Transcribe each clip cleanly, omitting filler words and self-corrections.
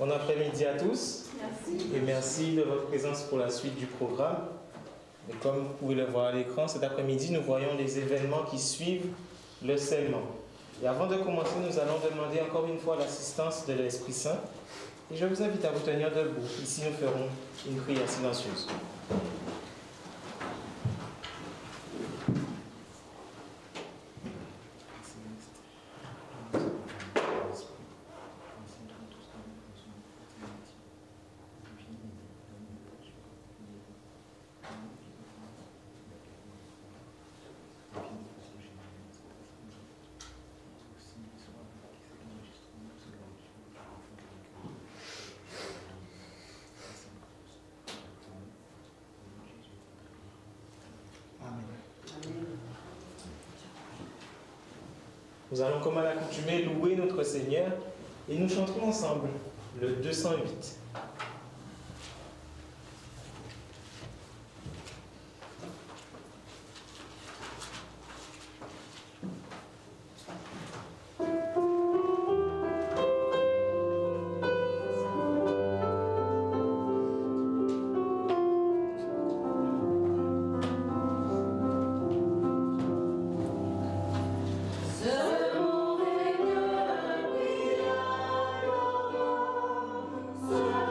Bon après-midi à tous. Merci. Et merci de votre présence pour la suite du programme. Et comme vous pouvez le voir à l'écran, cet après-midi, nous voyons les événements qui suivent le scellement. Et avant de commencer, nous allons demander encore une fois l'assistance de l'Esprit Saint. Et je vous invite à vous tenir debout. Ici, nous ferons une prière silencieuse. Nous allons, comme à l'accoutumée, louer notre Seigneur et nous chanterons ensemble le 208. Seul mon Seigneur,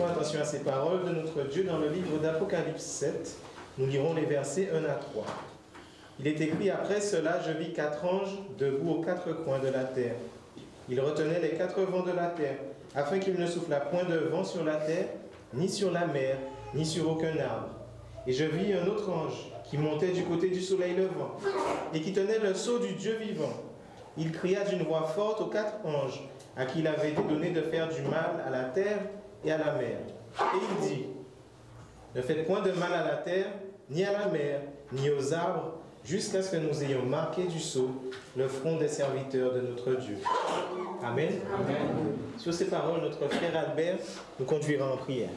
attention à ces paroles de notre Dieu dans le livre d'Apocalypse 7. Nous lirons les versets 1 à 3. Il est écrit: après cela, je vis 4 anges debout aux 4 coins de la terre. Ils retenaient les 4 vents de la terre, afin qu'il ne soufflât point de vent sur la terre, ni sur la mer, ni sur aucun arbre. Et je vis un autre ange qui montait du côté du soleil levant, et qui tenait le sceau du Dieu vivant. Il cria d'une voix forte aux 4 anges, à qui il avait été donné de faire du mal à la terre et à la mer. Et il dit: ne faites point de mal à la terre, ni à la mer, ni aux arbres, jusqu'à ce que nous ayons marqué du sceau le front des serviteurs de notre Dieu. Amen. Amen. Sur ces paroles, notre frère Albert nous conduira en prière.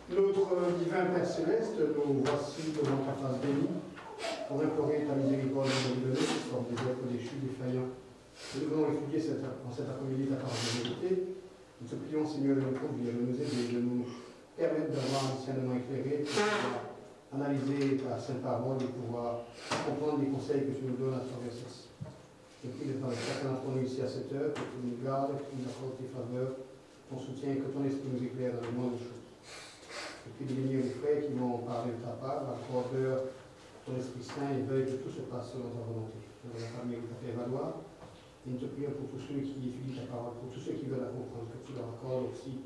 Notre divin Père Céleste, nous voici devant ta face bénie pour implorer ta miséricorde et de nous qui sommes des êtres déchus, défaillants. Nous venons étudier en cet après-midi ta parole de vérité. Nous te prions, Seigneur, de nous conduire, de nous aider, de nous permettre d'avoir un discernement éclairé pour pouvoir analyser ta sainte parole et pouvoir comprendre les conseils que tu nous donnes à travers ceci. Je prie de parler chacun d'entre nous ici à cette heure, que tu nous gardes, que tu nous accordes tes faveurs, ton soutien et que ton esprit nous éclaire dans le moindre choses. Je prie de bénir les frères qui m'ont parlé de ta part, accorde-leur ton Esprit Saint et veuille que tout se passe selon ta volonté. Dans la famille que tu as fait valoir. Et nous te prions pour tous ceux qui étudient ta parole, pour tous ceux qui veulent la comprendre, que tu leur accordes aussi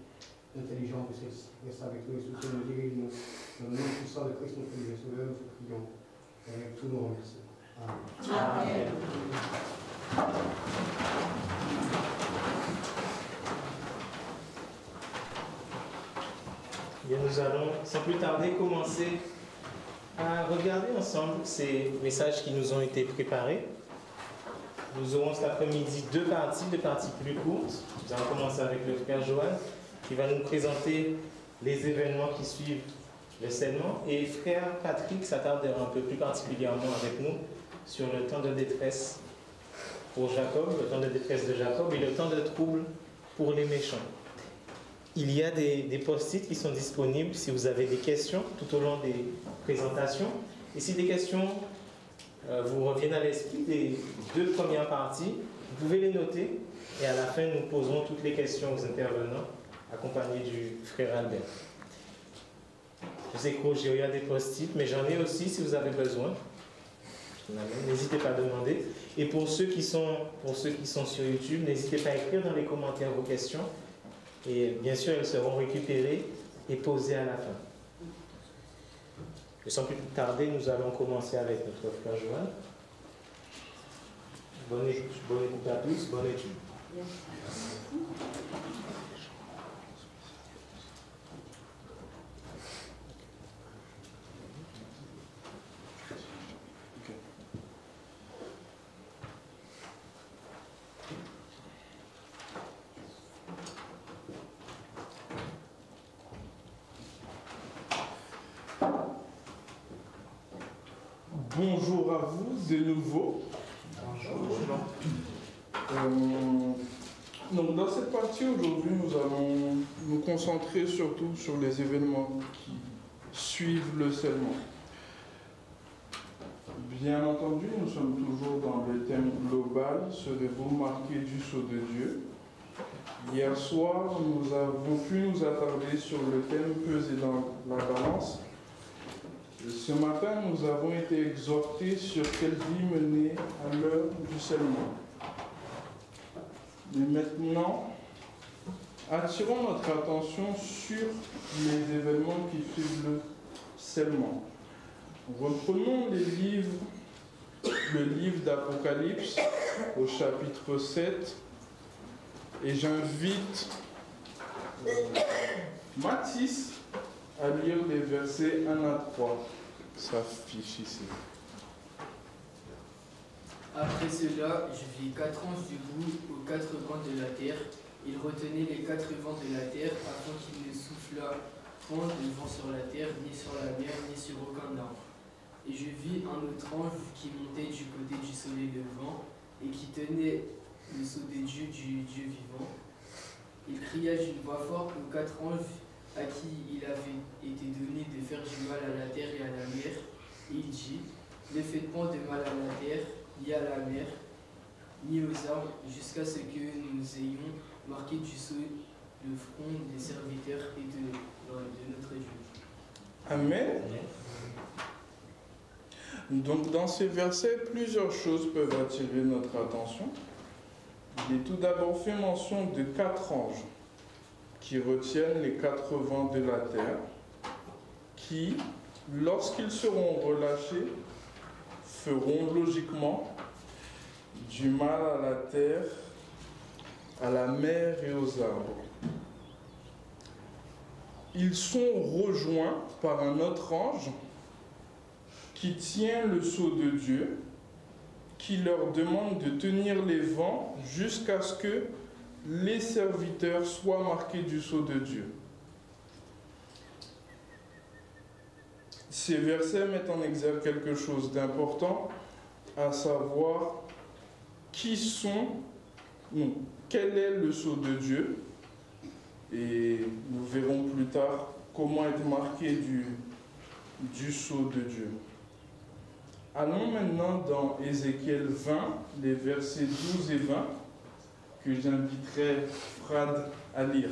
l'intelligence de celle-ci. Reste avec nous et soutiens-nous, dirige-nous. Dans le nom puissant de Christ, notre Dieu Sauveur, nous te prions avec tous nos remerciements. Amen. Bien, nous allons sans plus tarder commencer à regarder ensemble ces messages qui nous ont été préparés. Nous aurons cet après-midi deux parties plus courtes. Nous allons commencer avec le frère Johan qui va nous présenter les événements qui suivent le scellement, et frère Patrick s'attardera un peu plus particulièrement avec nous sur le temps de détresse pour Jacob, le temps de détresse de Jacob et le temps de trouble pour les méchants. Il y a des post-it qui sont disponibles si vous avez des questions tout au long des présentations. Et si des questions vous reviennent à l'esprit des deux premières parties, vous pouvez les noter et à la fin nous poserons toutes les questions aux intervenants accompagnés du frère Albert. Je sais qu'au il y a des post-it, mais j'en ai aussi si vous avez besoin. N'hésitez pas à demander. Et pour ceux qui sont sur YouTube, n'hésitez pas à écrire dans les commentaires vos questions. Et bien sûr, elles seront récupérées et posées à la fin. Et sans plus tarder, nous allons commencer avec notre frère Johan. Bonne écoute à tous, bonne étude. Bonjour à vous de nouveau. Bonjour. Donc dans cette partie aujourd'hui, nous allons nous concentrer surtout sur les événements qui suivent le scellement. Bien entendu, nous sommes toujours dans le thème global, serez-vous marqués du sceau de Dieu. Hier soir, nous avons pu nous attarder sur le thème peser dans la balance. Ce matin, nous avons été exhortés sur quelle vie mener à l'heure du scellement. Mais maintenant, attirons notre attention sur les événements qui suivent le scellement. Reprenons le livre d'Apocalypse au chapitre 7 et j'invite Mathis à lire les versets 1 à 3. Ça fiche ici. Après cela, je vis 4 anges debout aux 4 coins de la terre. Ils retenaient les 4 vents de la terre afin qu'il ne soufflât point de vent sur la terre, ni sur la mer, ni sur aucun arbre. Et je vis un autre ange qui montait du côté du soleil levant et qui tenait le sceau des dieux du Dieu vivant. Il cria d'une voix forte aux 4 anges à qui il avait été donné de faire du mal à la terre et à la mer. Et il dit: Ne faites point de mal à la terre, ni à la mer, ni aux arbres, jusqu'à ce que nous ayons marqué du sceau le front des serviteurs et de notre Dieu. Amen. Donc dans ces versets, plusieurs choses peuvent attirer notre attention. Il est tout d'abord fait mention de 4 anges qui retiennent les 4 vents de la terre, qui, lorsqu'ils seront relâchés, feront logiquement du mal à la terre, à la mer et aux arbres. Ils sont rejoints par un autre ange qui tient le sceau de Dieu, qui leur demande de tenir les vents jusqu'à ce que les serviteurs soient marqués du sceau de Dieu. Ces versets mettent en exergue quelque chose d'important, à savoir quel est le sceau de Dieu, et nous verrons plus tard comment être marqué du sceau de Dieu. Allons maintenant dans Ézéchiel 20, les versets 12 et 20, que j'inviterai Frad à lire.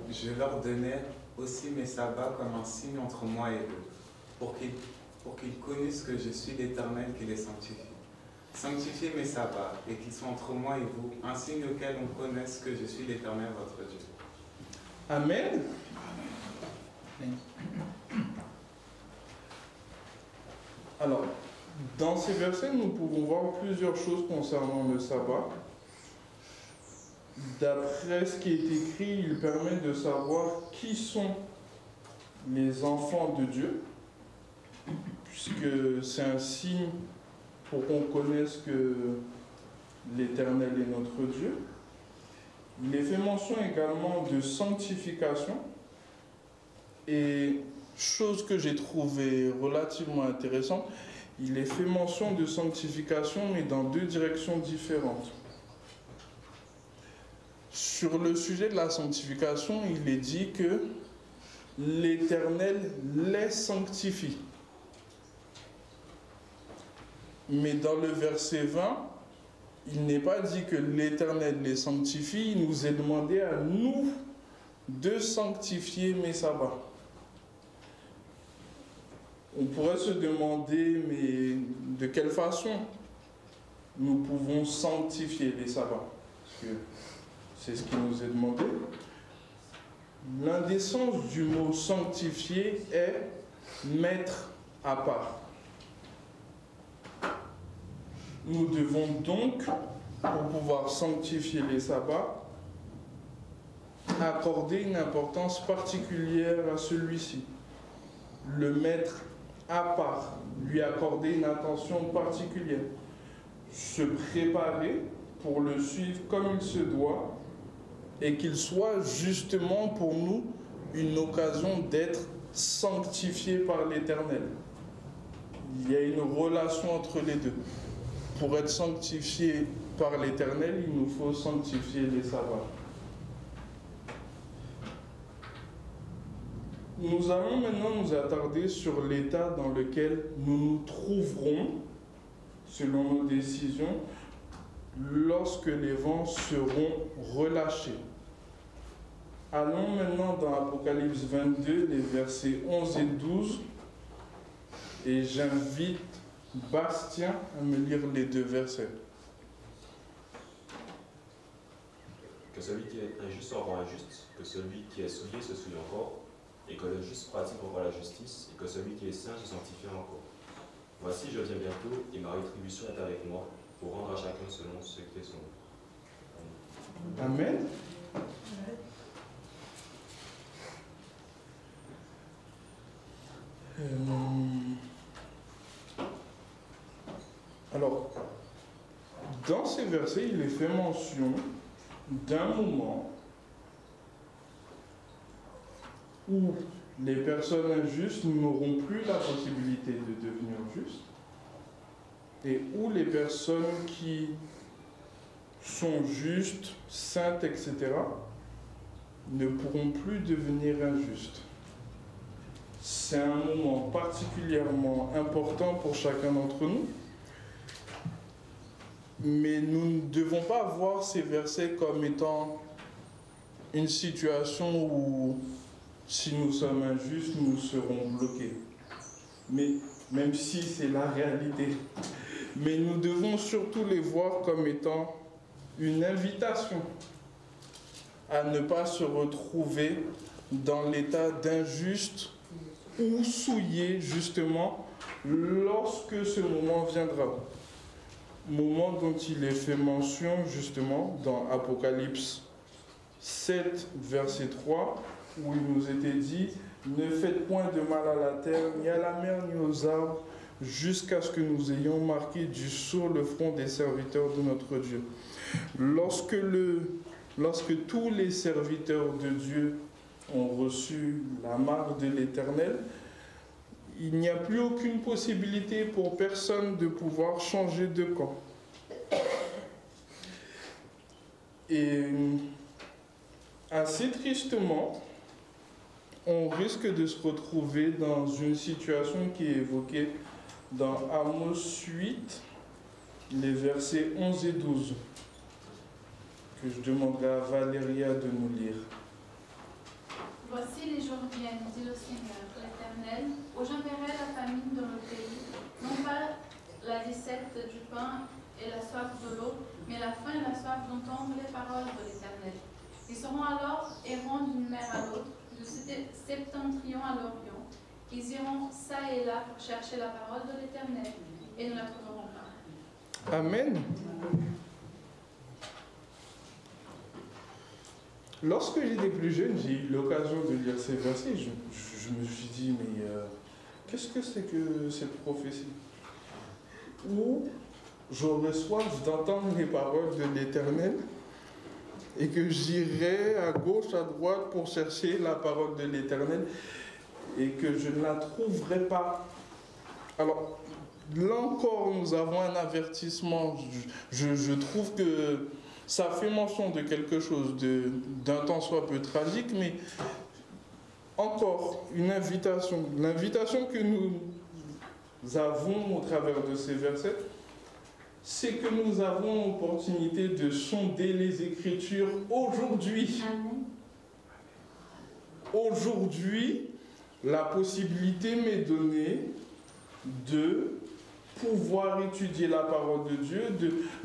Je leur donnais aussi mes sabbats comme un signe entre moi et eux, pour qu'ils connaissent que je suis l'Éternel qui les sanctifie. Sanctifiez mes sabbats et qu'ils soient entre moi et vous, un signe auquel on connaisse que je suis l'Éternel votre Dieu. Amen. Alors, dans ces versets, nous pouvons voir plusieurs choses concernant le sabbat. D'après ce qui est écrit, il permet de savoir qui sont les enfants de Dieu, puisque c'est un signe pour qu'on connaisse que l'Éternel est notre Dieu. Il est fait mention également de sanctification, et chose que j'ai trouvée relativement intéressante, il est fait mention de sanctification, mais dans 2 directions différentes. Sur le sujet de la sanctification, il est dit que l'Éternel les sanctifie. Mais dans le verset 20, il n'est pas dit que l'Éternel les sanctifie, il nous est demandé à nous de sanctifier mes sabbats. On pourrait se demander, mais de quelle façon nous pouvons sanctifier les sabbats? Parce que c'est ce qui nous est demandé. L'un des sens du mot sanctifier est mettre à part. Nous devons donc, pour pouvoir sanctifier les sabbats, accorder une importance particulière à celui-ci. Le mettre à part, lui accorder une attention particulière. Se préparer pour le suivre comme il se doit, et qu'il soit justement pour nous une occasion d'être sanctifié par l'Éternel. Il y a une relation entre les deux. Pour être sanctifié par l'Éternel, il nous faut sanctifier les sabbats. Nous allons maintenant nous attarder sur l'état dans lequel nous nous trouverons, selon nos décisions, lorsque les vents seront relâchés. Allons maintenant dans Apocalypse 22, les versets 11 et 12, et j'invite Bastien à me lire les 2 versets. Que celui qui est injuste se rend injuste, que celui qui est souillé se souille encore, et que le juste pratique encore la justice, et que celui qui est saint se sanctifie encore. Voici, je viens bientôt, et ma rétribution est avec moi, pour rendre à chacun selon ce qu'est son œuvre. Amen. Alors, dans ces versets, il est fait mention d'un moment où les personnes injustes n'auront plus la possibilité de devenir justes, et où les personnes qui sont justes, saintes, etc., ne pourront plus devenir injustes. C'est un moment particulièrement important pour chacun d'entre nous. Mais nous ne devons pas voir ces versets comme étant une situation où, si nous sommes injustes, nous serons bloqués. Mais même si c'est la réalité. Mais nous devons surtout les voir comme étant une invitation à ne pas se retrouver dans l'état d'injuste ou souillé, justement, lorsque ce moment viendra. Moment dont il est fait mention, justement, dans Apocalypse 7, verset 3, où il nous était dit « Ne faites point de mal à la terre, ni à la mer, ni aux arbres, jusqu'à ce que nous ayons marqué du sceau le front des serviteurs de notre Dieu. » Lorsque tous les serviteurs de Dieu ont reçu la marque de l'Éternel, il n'y a plus aucune possibilité pour personne de pouvoir changer de camp. Et assez tristement, on risque de se retrouver dans une situation qui est évoquée dans Amos 8, les versets 11 et 12, que je demanderai à Valéria de nous lire. Voici les jours viennent, dit le Seigneur, l'Éternel, où j'enverrai la famine dans le pays, non pas la disette du pain et la soif de l'eau, mais la faim et la soif d'entendre les paroles de l'Éternel. Ils seront alors errants d'une mer à l'autre, du septentrion à l'orient. Ils iront çà et là pour chercher la parole de l'Éternel, et ne la trouveront pas. Amen. Lorsque j'étais plus jeune, j'ai eu l'occasion de lire ces versets. Je me suis dit, mais qu'est-ce que c'est que cette prophétie? Où j'aurais soif d'entendre les paroles de l'Éternel et que j'irai à gauche, à droite pour chercher la parole de l'Éternel et que je ne la trouverai pas. Alors, là encore, nous avons un avertissement. Je trouve que ça fait mention de quelque chose d'un temps soit peu tragique, mais encore une invitation. L'invitation que nous avons au travers de ces versets, c'est que nous avons l'opportunité de sonder les Écritures aujourd'hui. Aujourd'hui, la possibilité m'est donnée de pouvoir étudier la parole de Dieu,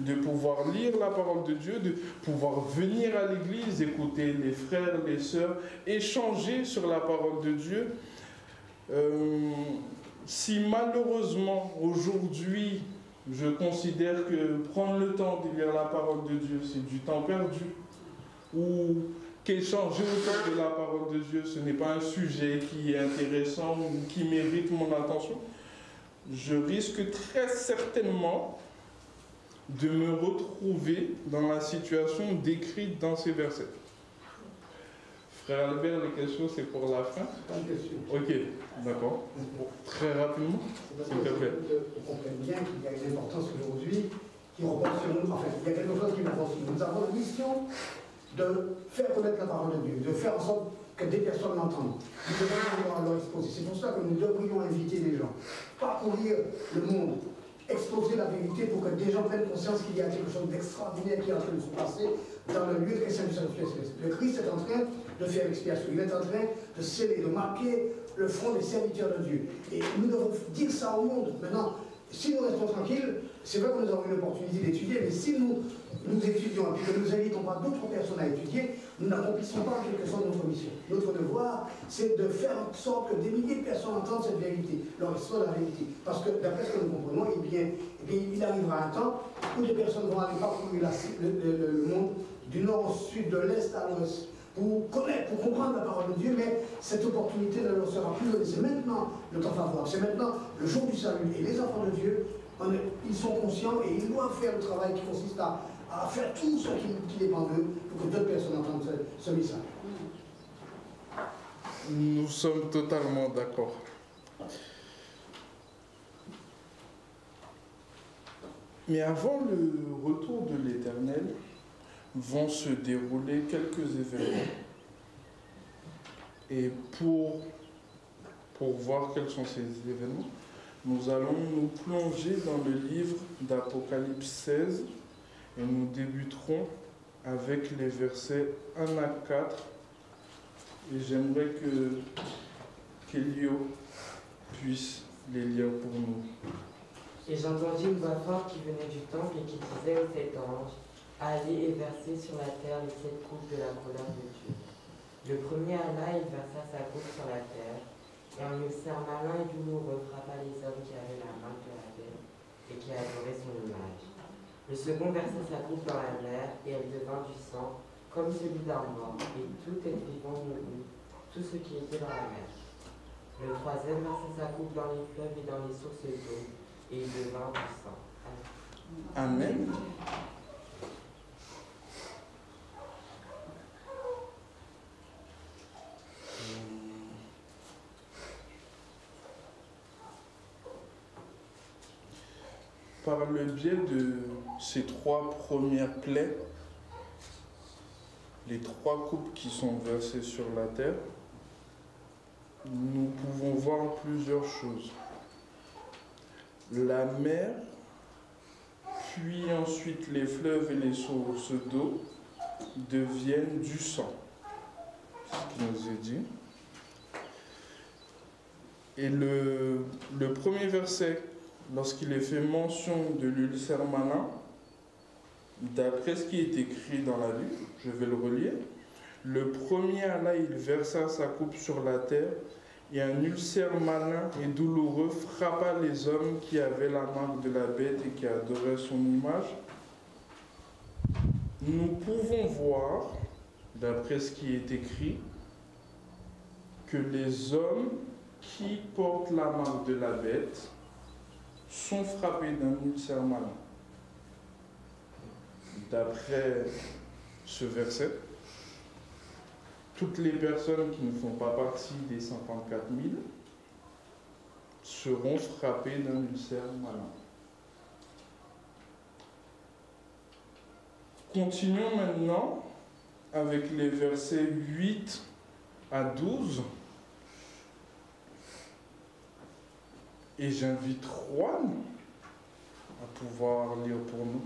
de pouvoir lire la parole de Dieu, de pouvoir venir à l'église, écouter les frères, les sœurs, échanger sur la parole de Dieu. Si malheureusement, aujourd'hui, je considère que prendre le temps de lire la parole de Dieu, c'est du temps perdu, ou qu'échanger autour de la parole de Dieu, ce n'est pas un sujet qui est intéressant ou qui mérite mon attention, je risque très certainement de me retrouver dans la situation décrite dans ces versets. Frère Albert, les questions, c'est pour la fin? Pas une question. Ok, d'accord. Très rapidement, s'il te plaît. On comprenne bien qu'il y a une importance aujourd'hui qui repose sur nous. En fait, il y a quelque chose qui repose sur nous. Nous avons la mission de faire connaître la parole de Dieu, de faire en sorte que des personnes l'entendent. Nous devons leur exposer. C'est pour ça que nous devrions inviter les gens. Parcourir le monde, exposer la vérité pour que des gens prennent conscience qu'il y a quelque chose d'extraordinaire qui est en train de se passer dans le lieu très saint du sanctuaire céleste. Le Christ est en train de faire l'expiation. Il est en train de sceller, de marquer le front des serviteurs de Dieu. Et nous devons dire ça au monde. Maintenant, si nous restons tranquilles, c'est vrai que nous avons une opportunité d'étudier, mais si nous étudions et que nous n'invitons pas d'autres personnes à étudier, nous n'accomplissons pas en quelque sorte notre mission. Notre devoir, c'est de faire en sorte que des milliers de personnes entendent cette vérité, leur histoire de la vérité. Parce que d'après ce que nous comprenons, il arrivera un temps où des personnes vont aller parcourir le monde du nord au sud, de l'est à l'ouest, pour connaître, pour comprendre la parole de Dieu, mais cette opportunité ne leur sera plus donnée. C'est maintenant le temps favorable, c'est maintenant le jour du salut. Et les enfants de Dieu, ils sont conscients et ils doivent faire le travail qui consiste à faire tout ce qui dépend d'eux pour que d'autres personnes entendent ce message. Nous sommes totalement d'accord. Mais avant le retour de l'Éternel, vont se dérouler quelques événements. Et pour pour voir quels sont ces événements, nous allons nous plonger dans le livre d'Apocalypse 16 et nous débuterons avec les versets 1 à 4. Et j'aimerais qu'Elio puisse les lire pour nous. Et j'entendis une voix forte qui venait du temple et qui disait aux 7 anges, allez et versez sur la terre les 7 coupes de la colère de Dieu. Le premier alla, il versa sa coupe sur la terre, et un ulcère malin et douloureux frappa les hommes qui avaient la marque de la bête et qui adoraient son image. Le second versa sa coupe dans la mer, et elle devint du sang, comme celui d'un mort, et tout être vivant mourut, tout ce qui était dans la mer. Le troisième versa sa coupe dans les fleuves et dans les sources d'eau, et il devint du sang. Amen. Par le biais de ces 3 premières plaies, les 3 coupes qui sont versées sur la terre, nous pouvons voir plusieurs choses. La mer, puis ensuite les fleuves et les sources d'eau deviennent du sang. C'est ce qui nous est dit. Et le premier verset, lorsqu'il est fait mention de l'ulcère malin, d'après ce qui est écrit dans la Bible, je vais le relire. Le premier alla, il versa sa coupe sur la terre, et un ulcère malin et douloureux frappa les hommes qui avaient la marque de la bête et qui adoraient son image. Nous pouvons voir, d'après ce qui est écrit, que les hommes qui portent la marque de la bête sont frappés d'un ulcère malin. D'après ce verset, toutes les personnes qui ne font pas partie des 54 000 seront frappées d'un ulcère malin. Continuons maintenant avec les versets 8 à 12. Et j'invite Juan à pouvoir lire pour nous.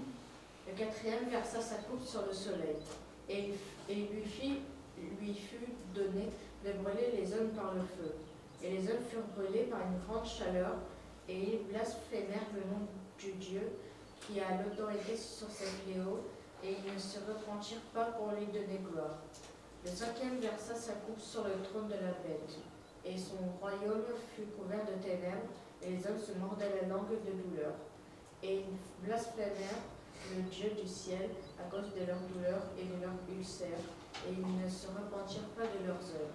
Le quatrième versa sa coupe sur le soleil, et lui fut donné de brûler les hommes par le feu. Et les hommes furent brûlés par une grande chaleur, et ils blasphémèrent le nom du Dieu qui a l'autorité sur ces fléaux, et ils ne se repentirent pas pour lui donner gloire. Le cinquième versa sa coupe sur le trône de la bête, et son royaume fut couvert de ténèbres, et les hommes se mordaient la langue de douleur. Et ils blasphémèrent le Dieu du ciel à cause de leur douleur et de leur ulcère, et ils ne se repentirent pas de leurs œuvres.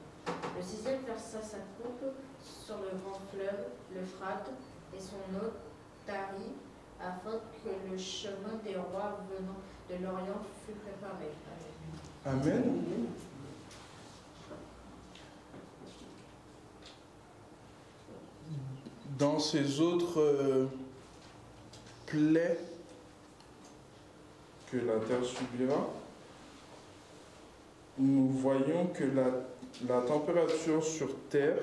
Le sixième versa sa coupe sur le grand fleuve, l'Euphrate, et son eau tarit, afin que le chemin des rois venant de l'Orient fût préparé. Amen. Dans ces autres plaies que la terre subira, nous voyons que la température sur terre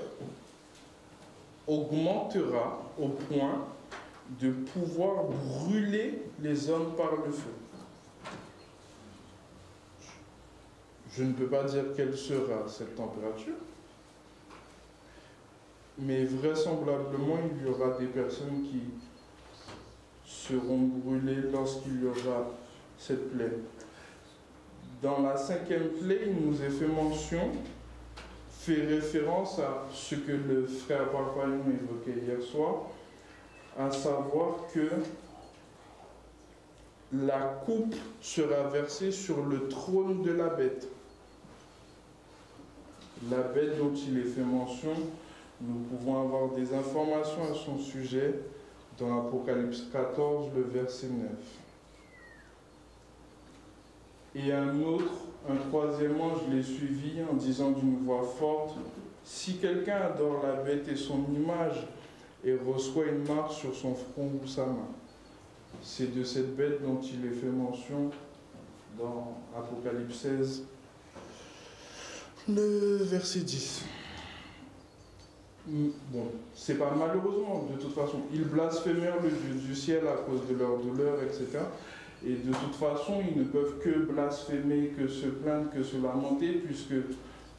augmentera au point de pouvoir brûler les hommes par le feu. Je ne peux pas dire quelle sera cette température, mais vraisemblablement il y aura des personnes qui seront brûlées lorsqu'il y aura cette plaie. Dans la cinquième plaie, il nous est fait mention, fait référence à ce que le frère Parpaillon évoquait hier soir, à savoir que la coupe sera versée sur le trône de la bête. La bête dont il est fait mention, nous pouvons avoir des informations à son sujet dans Apocalypse 14, le verset 9. Et un troisième ange les suivit en disant d'une voix forte, « Si quelqu'un adore la bête et son image et reçoit une marque sur son front ou sa main. » C'est de cette bête dont il est fait mention dans Apocalypse 16, le verset 10. bon, c'est pas malheureusement, de toute façon, ils blasphémèrent le Dieu du ciel à cause de leur douleur, etc. Et de toute façon, ils ne peuvent que blasphémer, que se plaindre, que se lamenter, puisque,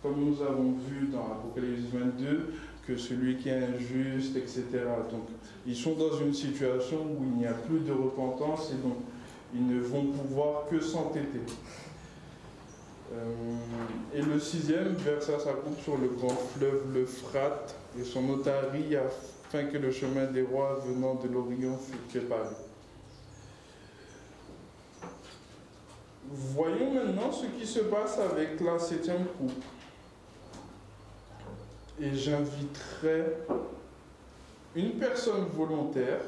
comme nous avons vu dans Apocalypse 22, que celui qui est injuste, etc. Donc, ils sont dans une situation où il n'y a plus de repentance et donc ils ne vont pouvoir que s'entêter. Et le 6e versa sa coupe sur le grand fleuve l'Euphrate et son otarie afin que le chemin des rois venant de l'Orient fût préparé. Voyons maintenant ce qui se passe avec la 7e coupe. Et j'inviterai une personne volontaire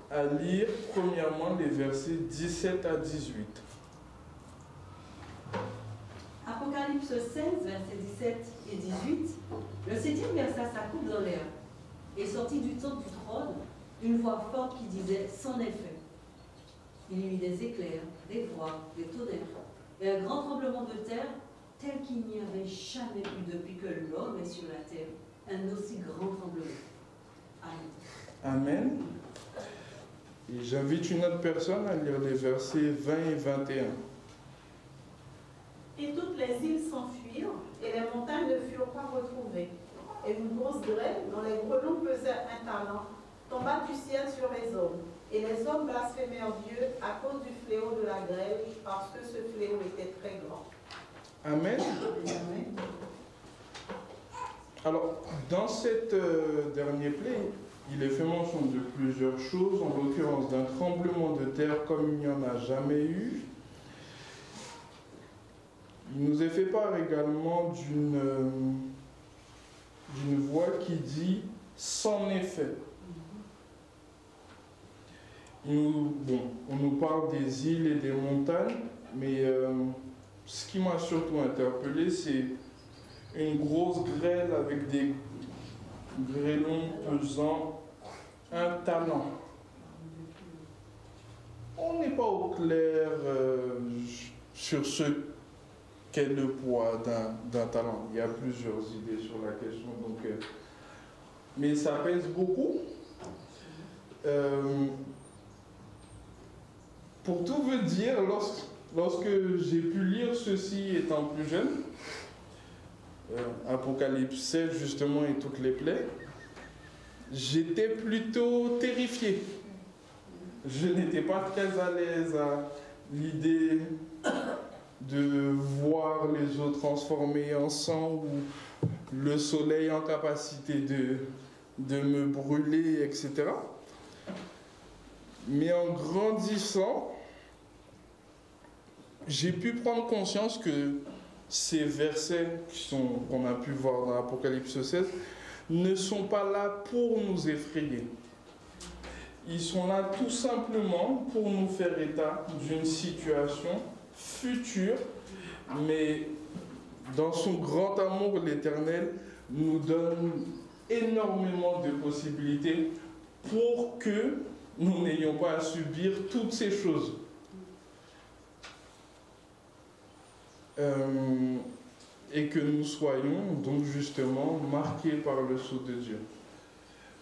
à lire premièrement les versets 17 à 18. Apocalypse 16, versets 17 et 18. Le 7e versa sa coupe dans l'air, et sortit du temple du trône une voix forte qui disait « C'en est fait ». Il y eut des éclairs, des voix, des tonnerres, et un grand tremblement de terre, tel qu'il n'y avait jamais eu depuis que l'homme est sur la terre, un aussi grand tremblement. Amen. Amen. Et j'invite une autre personne à lire les versets 20 et 21. Et toutes les îles s'enfuirent, et les montagnes ne furent pas retrouvées. Et une grosse grêle, dont les grelons pesaient un talent, tomba du ciel sur les hommes. Et les hommes blasphémèrent Dieu à cause du fléau de la grêle, parce que ce fléau était très grand. Amen. Amen. Alors, dans cette dernier plaie, il est fait mention de plusieurs choses, en l'occurrence d'un tremblement de terre comme il n'y en a jamais eu. Il nous est fait part également d'une voix qui dit « c'en est fait ». On nous parle des îles et des montagnes, mais ce qui m'a surtout interpellé, c'est une grosse grêle avec des grêlons pesant un talent. On n'est pas au clair sur ce qu'est le poids d'un talent. Il y a plusieurs idées sur la question, donc, mais ça pèse beaucoup. Pour tout vous dire, lorsque j'ai pu lire ceci étant plus jeune, Apocalypse 7 justement et toutes les plaies, j'étais plutôt terrifié. Je n'étais pas très à l'aise à l'idée de voir les eaux transformées en sang ou le soleil en capacité de me brûler, etc. Mais en grandissant, j'ai pu prendre conscience que ces versets qu'on a pu voir dans Apocalypse 16 ne sont pas là pour nous effrayer. Ils sont là tout simplement pour nous faire état d'une situation future, mais dans son grand amour, l'Éternel nous donne énormément de possibilités pour que nous n'ayons pas à subir toutes ces choses. Et que nous soyons donc justement marqués par le sceau de Dieu.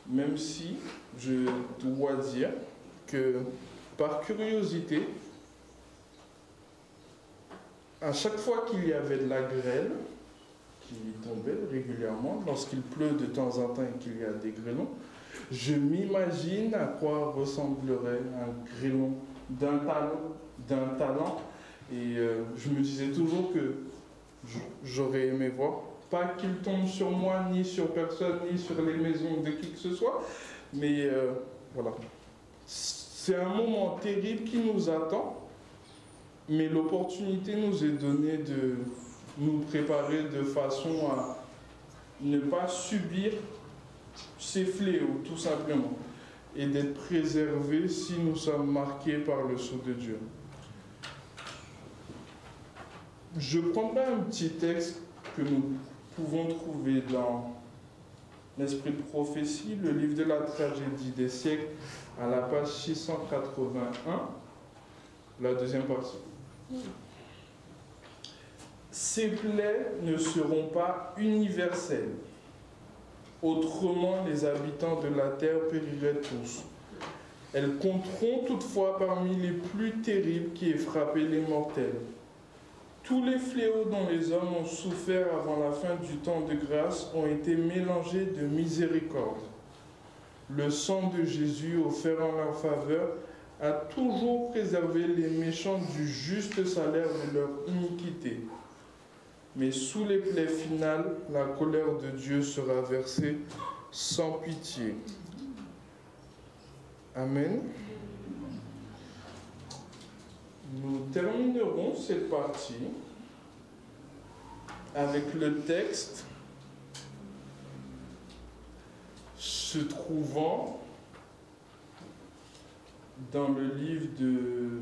Même si je dois dire que par curiosité, à chaque fois qu'il y avait de la grêle qui tombait régulièrement, lorsqu'il pleut de temps en temps et qu'il y a des grêlons, je m'imagine à quoi ressemblerait un grêlon d'un talent. Et je me disais toujours que j'aurais aimé voir, pas qu'il tombe sur moi, ni sur personne, ni sur les maisons de qui que ce soit, mais voilà. C'est un moment terrible qui nous attend, mais l'opportunité nous est donnée de nous préparer de façon à ne pas subir ces fléaux, tout simplement, et d'être préservés si nous sommes marqués par le sceau de Dieu. Je prendrai un petit texte que nous pouvons trouver dans l'Esprit de prophétie, le livre de la tragédie des siècles, à la page 681, la deuxième partie. Ces plaies ne seront pas universelles. autrement les habitants de la terre périraient tous. Elles compteront toutefois parmi les plus terribles qui aient frappé les mortels. Tous les fléaux dont les hommes ont souffert avant la fin du temps de grâce ont été mélangés de miséricorde. Le sang de Jésus offert en leur faveur a toujours préservé les méchants du juste salaire de leur iniquité. Mais sous les plaies finales, la colère de Dieu sera versée sans pitié. Amen. Nous terminerons cette partie avec le texte se trouvant dans le livre de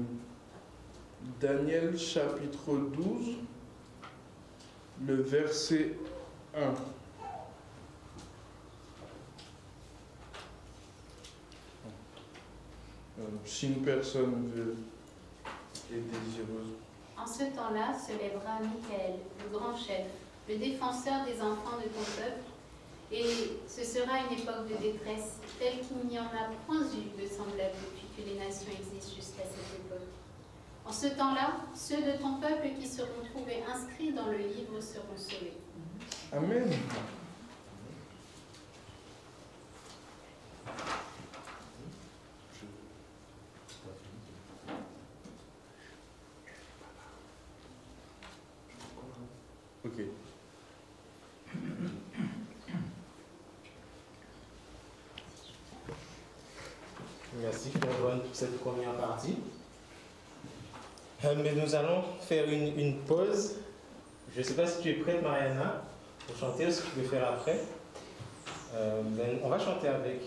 Daniel chapitre 12, le verset 1. Si une personne est désireuse. En ce temps-là se lèvera Michael, le grand chef, le défenseur des enfants de ton peuple, et ce sera une époque de détresse, telle qu'il n'y en a point eu de semblable depuis que les nations existent jusqu'à cette époque. En ce temps-là, ceux de ton peuple qui seront trouvés inscrits dans le livre seront sauvés. Amen. Ok. Merci Florent pour cette première partie. Mais nous allons faire une pause. Je ne sais pas si tu es prête, Mariana, pour chanter ou ce que tu peux faire après. On va chanter avec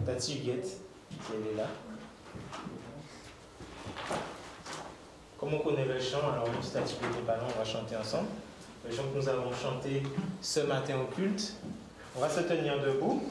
Tati Huguette, si elle est là. Comme on connaît le chant, alors nous, si Tati Huguette n'est pas là, on va chanter ensemble. Le chant que nous avons chanté ce matin au culte. On va se tenir debout.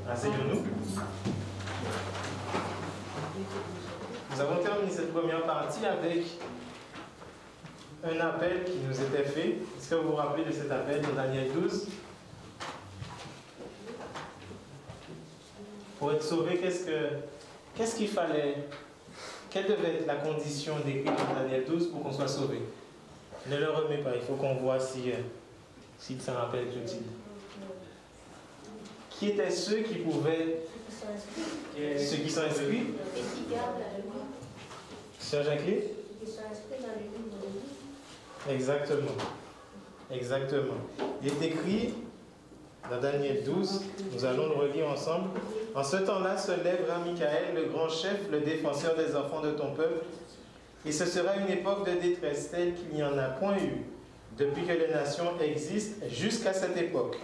Asseyons-nous. Nous avons terminé cette première partie avec un appel qui nous était fait. Est-ce que vous vous rappelez de cet appel de Daniel 12? Pour être sauvé, qu'est-ce qu'il fallait? Quelle devait être la condition décrite dans Daniel 12 pour qu'on soit sauvé? Ne le remets pas, il faut qu'on voit s'il s'en rappelle, Clotilde. Qui étaient ceux qui pouvaient... Ceux qui sont inscrits? Et qui gardent la loi. Sœur Jacqueline? Qui sont inscrits dans le livre de vie. Exactement. Exactement. Il est écrit dans Daniel 12, nous allons le relire ensemble, En ce temps-là se lèvera Michael, le grand chef, le défenseur des enfants de ton peuple, et ce sera une époque de détresse telle qu'il n'y en a point eu depuis que les nations existent jusqu'à cette époque.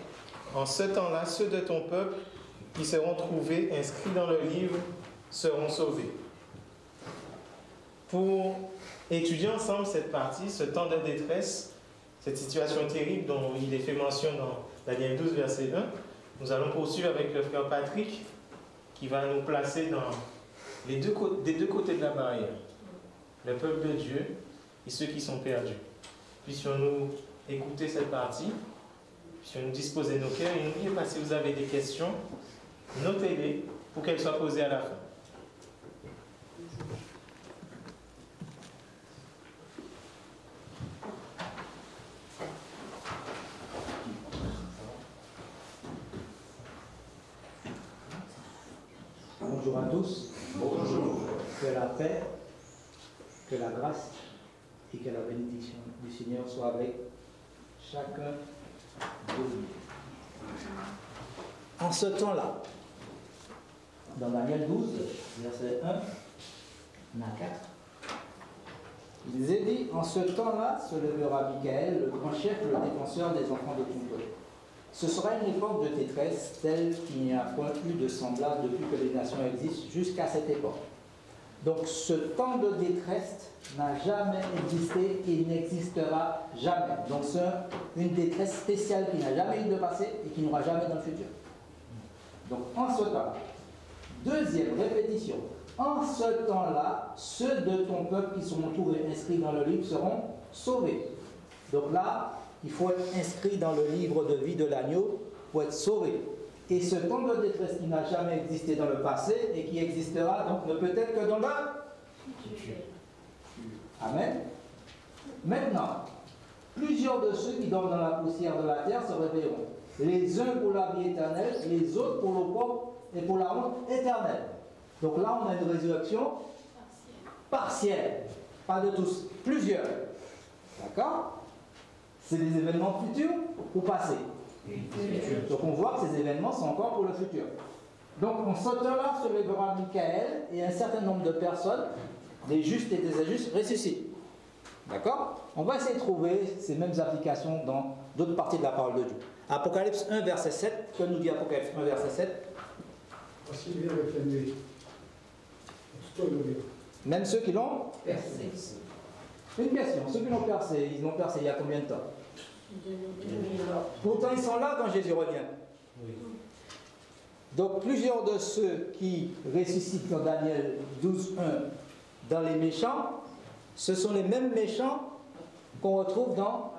En ce temps-là, ceux de ton peuple qui seront trouvés inscrits dans le livre seront sauvés. Pour étudier ensemble cette partie, ce temps de détresse, cette situation terrible dont il est fait mention dans Daniel 12, verset 1, nous allons poursuivre avec le frère Patrick qui va nous placer dans des deux côtés de la barrière, le peuple de Dieu et ceux qui sont perdus. Puissions-nous écouter cette partie, puissions-nous disposer nos cœurs et n'oubliez pas, si vous avez des questions, notez-les pour qu'elles soient posées à la fin. Bonjour à tous. Bonjour. Que la paix, que la grâce et que la bénédiction du Seigneur soient avec chacun de nous. En ce temps-là, dans Daniel 12, verset 1, on a 4, il est dit, en ce temps-là se lèvera Michael, le grand chef, le défenseur des enfants de ton peuple. Ce sera une époque de détresse telle qu'il n'y a point eu de semblable depuis que les nations existent jusqu'à cette époque. Donc ce temps de détresse n'a jamais existé et n'existera jamais. Donc c'est une détresse spéciale qui n'a jamais eu de passé et qui n'aura jamais dans le futur. Donc en ce temps, deuxième répétition, en ce temps-là, ceux de ton peuple qui seront trouvés inscrits dans le livre seront sauvés. Donc là, il faut être inscrit dans le livre de vie de l'agneau pour être sauvé. Et ce temps de détresse qui n'a jamais existé dans le passé et qui existera donc ne peut être que dans le futur. Amen. Maintenant, plusieurs de ceux qui dorment dans la poussière de la terre se réveilleront. Les uns pour la vie éternelle, les autres pour l'opprobre et pour la honte éternelle. Donc là, on a une résurrection partielle. Pas de tous, plusieurs. D'accord? C'est des événements futurs ou passés. Donc on voit que ces événements sont encore pour le futur. Donc en ce temps-là se lèvera Michael et un certain nombre de personnes, des justes et des injustes, ressuscitent. D'accord? On va essayer de trouver ces mêmes applications dans d'autres parties de la parole de Dieu. Apocalypse 1, verset 7. Que nous dit Apocalypse 1, verset 7? Voici il vient avec l'ennemi. Même ceux qui l'ont percé. Une question, ceux qui l'ont percé, ils l'ont percé il y a combien de temps? Pourtant ils sont là quand Jésus revient. Oui. Donc plusieurs de ceux qui ressuscitent dans Daniel 12, 1 dans les méchants, ce sont les mêmes méchants qu'on retrouve dans...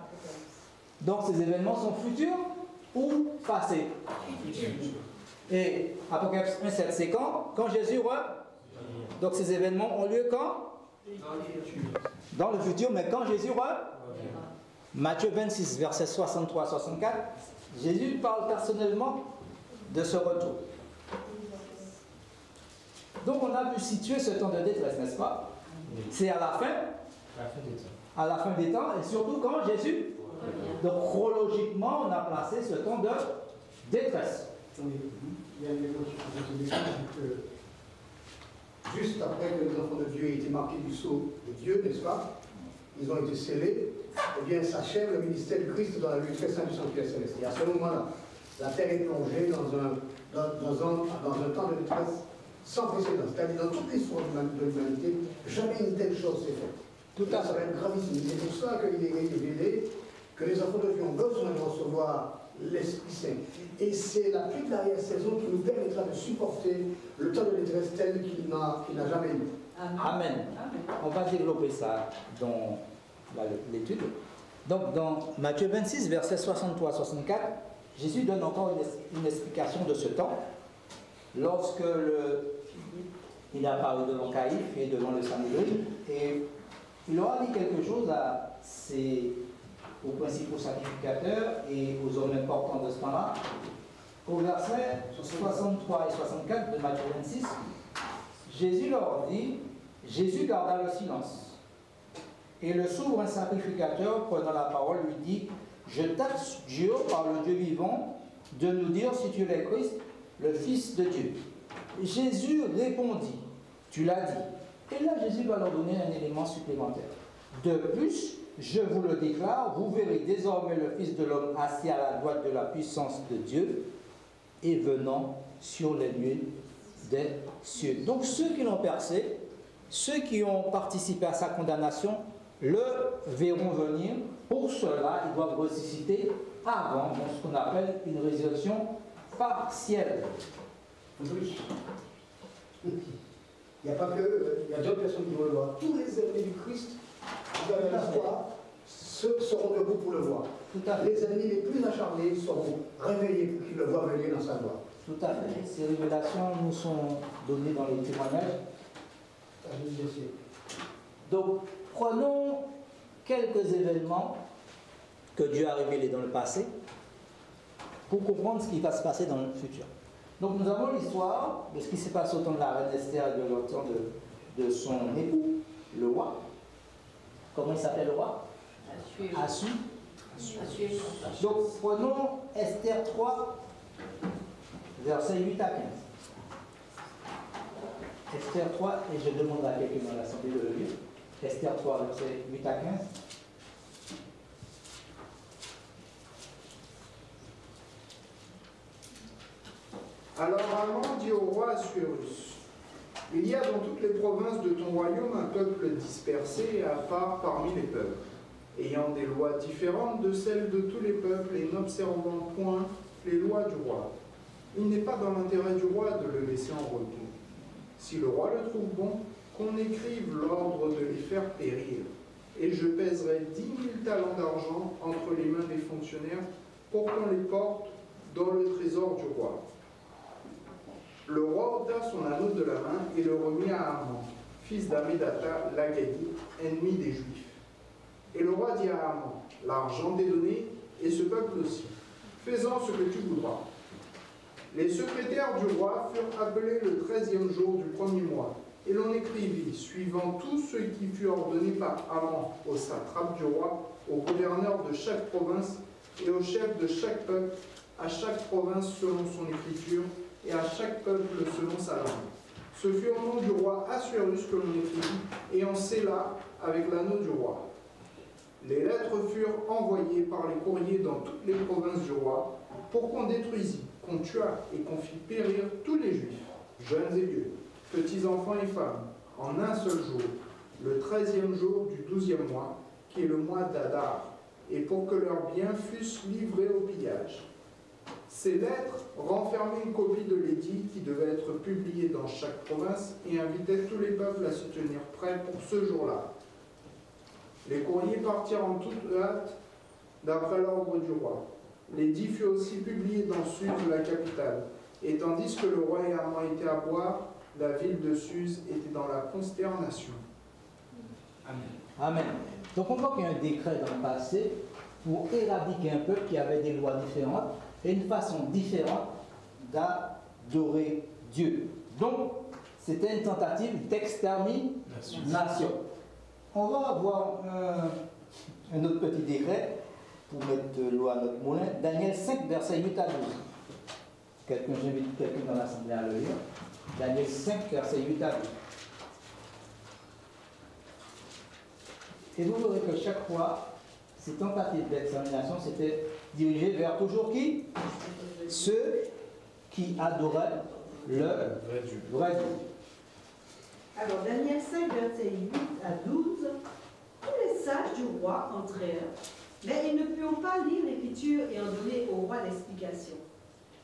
Donc ces événements sont futurs ou passés? Et Apocalypse 1, 7, c'est quand? Quand Jésus revient. Donc ces événements ont lieu quand? Dans le futur, mais quand Jésus revient. Matthieu 26, verset 63-64, Jésus parle personnellement de ce retour. Donc on a pu situer ce temps de détresse, n'est-ce pas? C'est à la fin à la fin des temps, et surtout quand Jésus. Donc chronologiquement, on a placé ce temps de détresse. Il y a une époque qui que juste après que les enfants de Dieu aient été marqués du sceau de Dieu, n'est-ce pas? Ils ont été scellés, eh bien s'achève le ministère du Christ dans la lutte très sainte du sanctuaire céleste. Et à ce moment-là, la terre est plongée dans un temps de détresse sans précédent. C'est-à-dire dans toute l'histoire de l'humanité, jamais une telle chose s'est faite. Tout ça va être gravissime. C'est pour ça qu'il est révélé que les enfants de Dieu ont besoin de recevoir l'Esprit Saint. Et c'est la toute l'arrière-saison qui nous permettra de supporter le temps de détresse tel qu'il n'a jamais eu. Amen. Amen. On va développer ça dans l'étude. Donc dans Matthieu 26, versets 63-64, Jésus donne encore une explication de ce temps. Lorsque il est apparu devant Caïphe et devant le Sanhédrin, et il aura dit quelque chose aux principaux sacrificateurs et aux hommes importants de ce temps-là. Au verset 63 et 64 de Matthieu 26, Jésus leur dit, Jésus garda le silence. Et le souverain sacrificateur, prenant la parole, lui dit, je t'adjure par le Dieu vivant de nous dire si tu es le Christ, le Fils de Dieu. Jésus répondit, tu l'as dit. Et là, Jésus va leur donner un élément supplémentaire. De plus, je vous le déclare, vous verrez désormais le Fils de l'homme assis à la droite de la puissance de Dieu et venant sur les nuées des cieux. Donc ceux qui l'ont percé, ceux qui ont participé à sa condamnation, le verront venir. Pour cela, ils doivent ressusciter avant, donc ce qu'on appelle une résurrection partielle. Oui. Il n'y a pas que eux, il y a d'autres personnes qui vont le voir. Tous les ennemis du Christ, dans l'histoire, seront debout pour le voir. Les ennemis les plus acharnés seront réveillés pour qu'ils le voient venir dans sa gloire. Tout à fait. Ces révélations nous sont données dans les témoignages. Donc, prenons quelques événements que Dieu a révélés dans le passé pour comprendre ce qui va se passer dans le futur. Donc, nous avons l'histoire de ce qui s'est passé au temps de la reine Esther et de temps de son époux, le roi. Comment il s'appelle le roi? Assu. Donc, prenons Esther 3, versets 8 à 15. Esther 3, et je demanderai à quelqu'un dans l'Assemblée de le lire. Esther 3, versets 8 à 15. Alors Haman dit au roi Assuérus, il y a dans toutes les provinces de ton royaume un peuple dispersé et à part parmi les peuples, ayant des lois différentes de celles de tous les peuples et n'observant point les lois du roi. Il n'est pas dans l'intérêt du roi de le laisser en repos. Si le roi le trouve bon, qu'on écrive l'ordre de les faire périr, et je pèserai 10 000 talents d'argent entre les mains des fonctionnaires pour qu'on les porte dans le trésor du roi. Le roi ôta son anneau de la main et le remit à Haman, fils d'Ammédatha l'Agagite, ennemi des Juifs. Et le roi dit à Haman, l'argent t'est donné, et ce peuple aussi. Fais-en ce que tu voudras. Les secrétaires du roi furent appelés le 13e jour du premier mois, et l'on écrivit, suivant tout ce qui fut ordonné par Haman, au satrape du roi, au gouverneur de chaque province et au chef de chaque peuple, à chaque province selon son écriture, et à chaque peuple selon sa langue. Ce fut au nom du roi Assuérus que l'on écrivit, et on scella avec l'anneau du roi. Les lettres furent envoyées par les courriers dans toutes les provinces du roi, pour qu'on détruisît, qu'on tuât et qu'on fît périr tous les Juifs, jeunes et vieux, petits enfants et femmes, en un seul jour, le 13e jour du 12e mois, qui est le mois d'Adar, et pour que leurs biens fussent livrés au pillage. Ces lettres renfermaient une copie de l'édit qui devait être publié dans chaque province et invitaient tous les peuples à se tenir prêts pour ce jour-là. Les courriers partirent en toute hâte d'après l'ordre du roi. L'édit fut aussi publié dans Suse, la capitale, et tandis que le roi et Haman étaient à boire, la ville de Suse était dans la consternation. Amen. Amen. Donc on voit qu'il y a un décret dans le passé pour éradiquer un peuple qui avait des lois différentes et une façon différente d'adorer Dieu. Donc, c'était une tentative d'extermination. On va avoir un autre petit décret pour mettre de l'eau à notre moulin. Daniel 5, versets 8 à 12. J'invite quelqu'un dans l'Assemblée à le lire. Daniel 5, versets 8 à 12. Et vous verrez que chaque fois, ces tentatives d'extermination s'étaient dirigées vers toujours qui? Ceux qui adoraient le vrai Dieu. Alors, Daniel 5, versets 8 à 12, tous les sages du roi entrèrent, mais ils ne purent pas lire l'écriture et en donner au roi l'explication.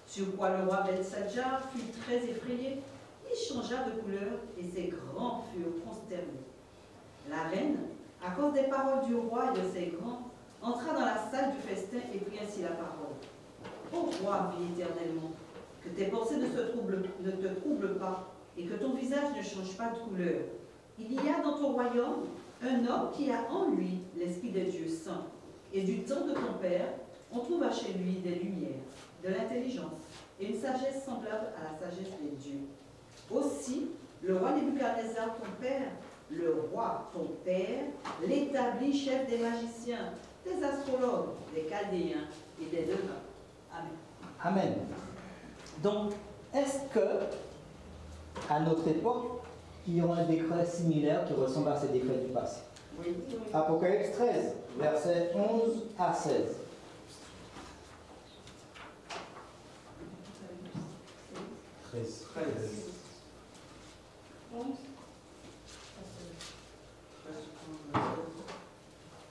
Sur quoi le roi Belshazzar fut très effrayé, il changea de couleur et ses grands furent consternés. La reine, à cause des paroles du roi et de ses grands, entra dans la salle du festin et prit ainsi la parole. Ô roi, vis éternellement, que tes pensées ne te troublent pas, et que ton visage ne change pas de couleur. Il y a dans ton royaume un homme qui a en lui l'esprit des dieux saints, et du temps de ton père, on trouva chez lui des lumières, de l'intelligence, et une sagesse semblable à la sagesse des dieux. Aussi, le roi Nebuchadnezzar, ton père, le roi, ton père, l'établit chef des magiciens, des astrologues, des chaldéens et des devins. Amen. Amen. Donc, est-ce que à notre époque qui ont un décret similaire qui ressemble à ces décrets du passé. Oui. Apocalypse 13, versets 11 à 16.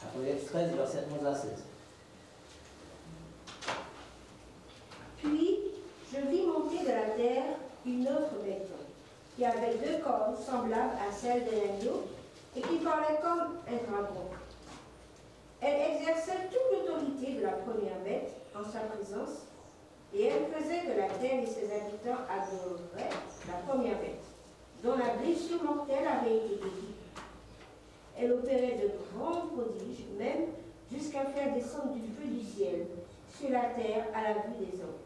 Apocalypse 13, versets 11 à 16. Puis je vis monter de la terre une autre bête qui avait deux cornes semblables à celles d'un agneau et qui parlait comme un dragon. Elle exerçait toute l'autorité de la première bête en sa présence et elle faisait que la terre et ses habitants adoreraient la première bête, dont la blessure mortelle avait été guérie. Elle opérait de grands prodiges, même jusqu'à faire descendre du feu du ciel sur la terre à la vue des hommes.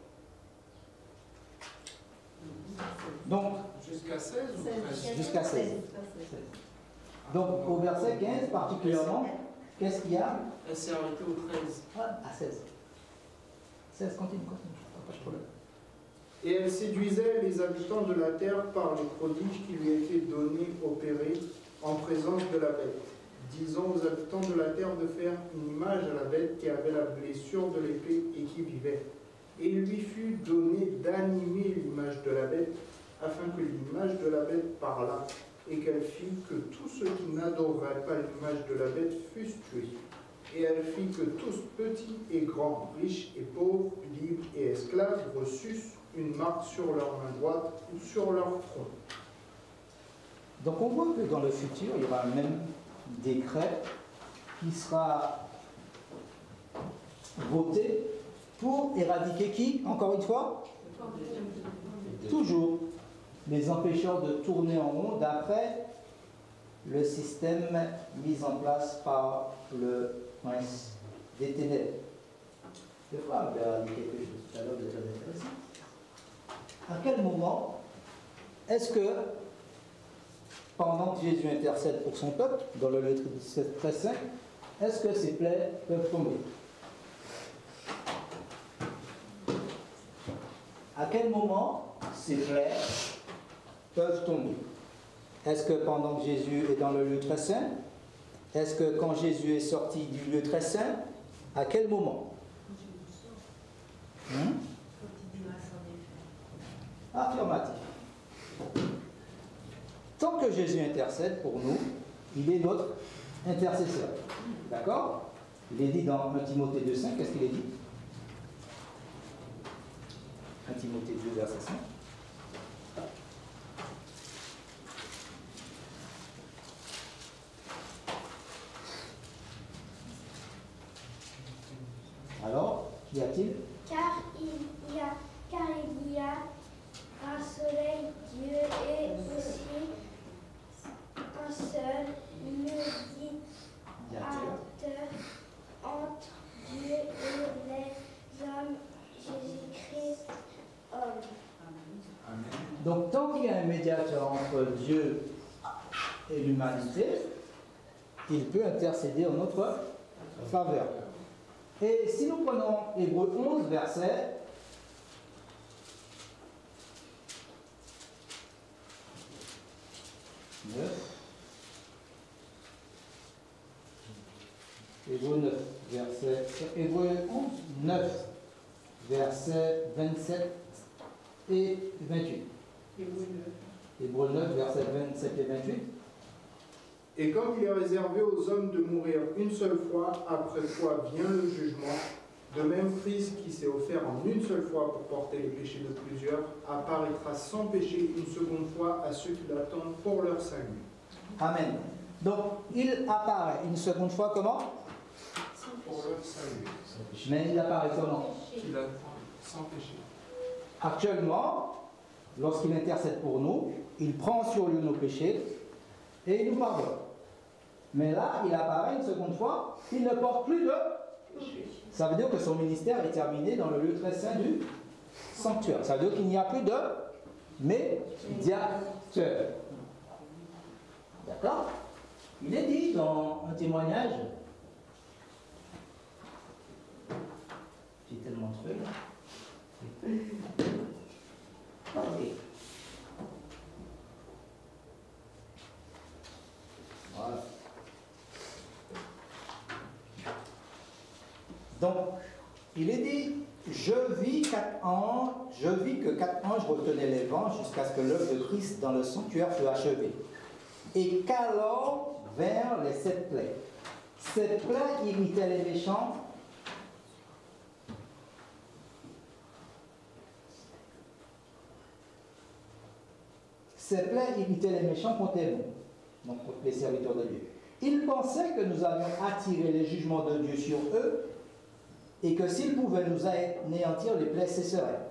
Donc, jusqu'à 16 ou 13? Jusqu'à 16. Donc, au verset 15 particulièrement, qu'est-ce qu'il y a? Elle s'est arrêtée au 13. À 16. 16, continue. Pas de problème. Et elle séduisait les habitants de la terre par les prodiges qui lui étaient donnés, opérés en présence de la bête, disant aux habitants de la terre de faire une image à la bête qui avait la blessure de l'épée et qui vivait. Et il lui fut donné d'animer l'image de la bête, afin que l'image de la bête parlât, et qu'elle fit que tous ceux qui n'adoreraient pas l'image de la bête fussent tués. Et elle fit que tous, petits et grands, riches et pauvres, libres et esclaves, reçussent une marque sur leur main droite ou sur leur front. Donc on voit que dans le futur, il y aura un même décret qui sera voté pour éradiquer qui, encore une fois? Toujours les empêcheurs de tourner en rond d'après le système mis en place par le prince des ténèbres. Je vais dire quelque chose tout à l'heure de très intéressant. À quel moment est-ce que, pendant que Jésus intercède pour son peuple, dans le Lévitique 17, 13, 5, est-ce que ces plaies peuvent tomber? À quel moment ces plaies peuvent tomber? Est-ce que pendant que Jésus est dans le lieu très saint? Est-ce que quand Jésus est sorti du lieu très saint? À quel moment? Affirmatif. Tant que Jésus intercède pour nous, il est notre intercesseur. D'accord? Il est dit dans 1 Timothée 2,5, qu'est-ce qu'il est dit? 1 Timothée 2, verset 5. Alors, qu'y a-t-il? Car il y a un soleil, Dieu, et aussi un seul médiateur entre Dieu et les hommes, Jésus-Christ, homme. Donc, tant qu'il y a un médiateur entre Dieu et l'humanité, il peut intercéder en notre faveur. Et si nous prenons Hébreux 11, verset 9, Hébreux 9, Hébreux 11, 9, versets 27 et 28. Hébreux 9, versets 27 et 28. Et comme il est réservé aux hommes de mourir une seule fois, après quoi vient le jugement, de même Christ qui s'est offert en une seule fois pour porter les péchés de plusieurs, apparaîtra sans péché une seconde fois à ceux qui l'attendent pour leur salut. Amen. Donc, il apparaît une seconde fois comment? Pour leur salut. Mais il apparaît comment? Il attend sans péché. Actuellement, lorsqu'il intercède pour nous, il prend sur lui nos péchés et il nous pardonne. Mais là, il apparaît une seconde fois, il ne porte plus de péché. Ça veut dire que son ministère est terminé dans le lieu très saint du sanctuaire. Ça veut dire qu'il n'y a plus de médiateur. D'accord? Il est dit dans un témoignage. J'ai tellement de trucs. Ok. Donc, il est dit, je vis que 4 anges retenaient les vents jusqu'à ce que l'œuvre de Christ dans le sanctuaire fût achevée. Et qu'alors vinrent les 7 plaies. Ces plaies irritaient les méchants. Ces plaies irritaient les méchants contre les bons, donc contre les serviteurs de Dieu. Ils pensaient que nous avions attiré les jugements de Dieu sur eux et que s'ils pouvaient nous anéantir, les plaies cesseraient.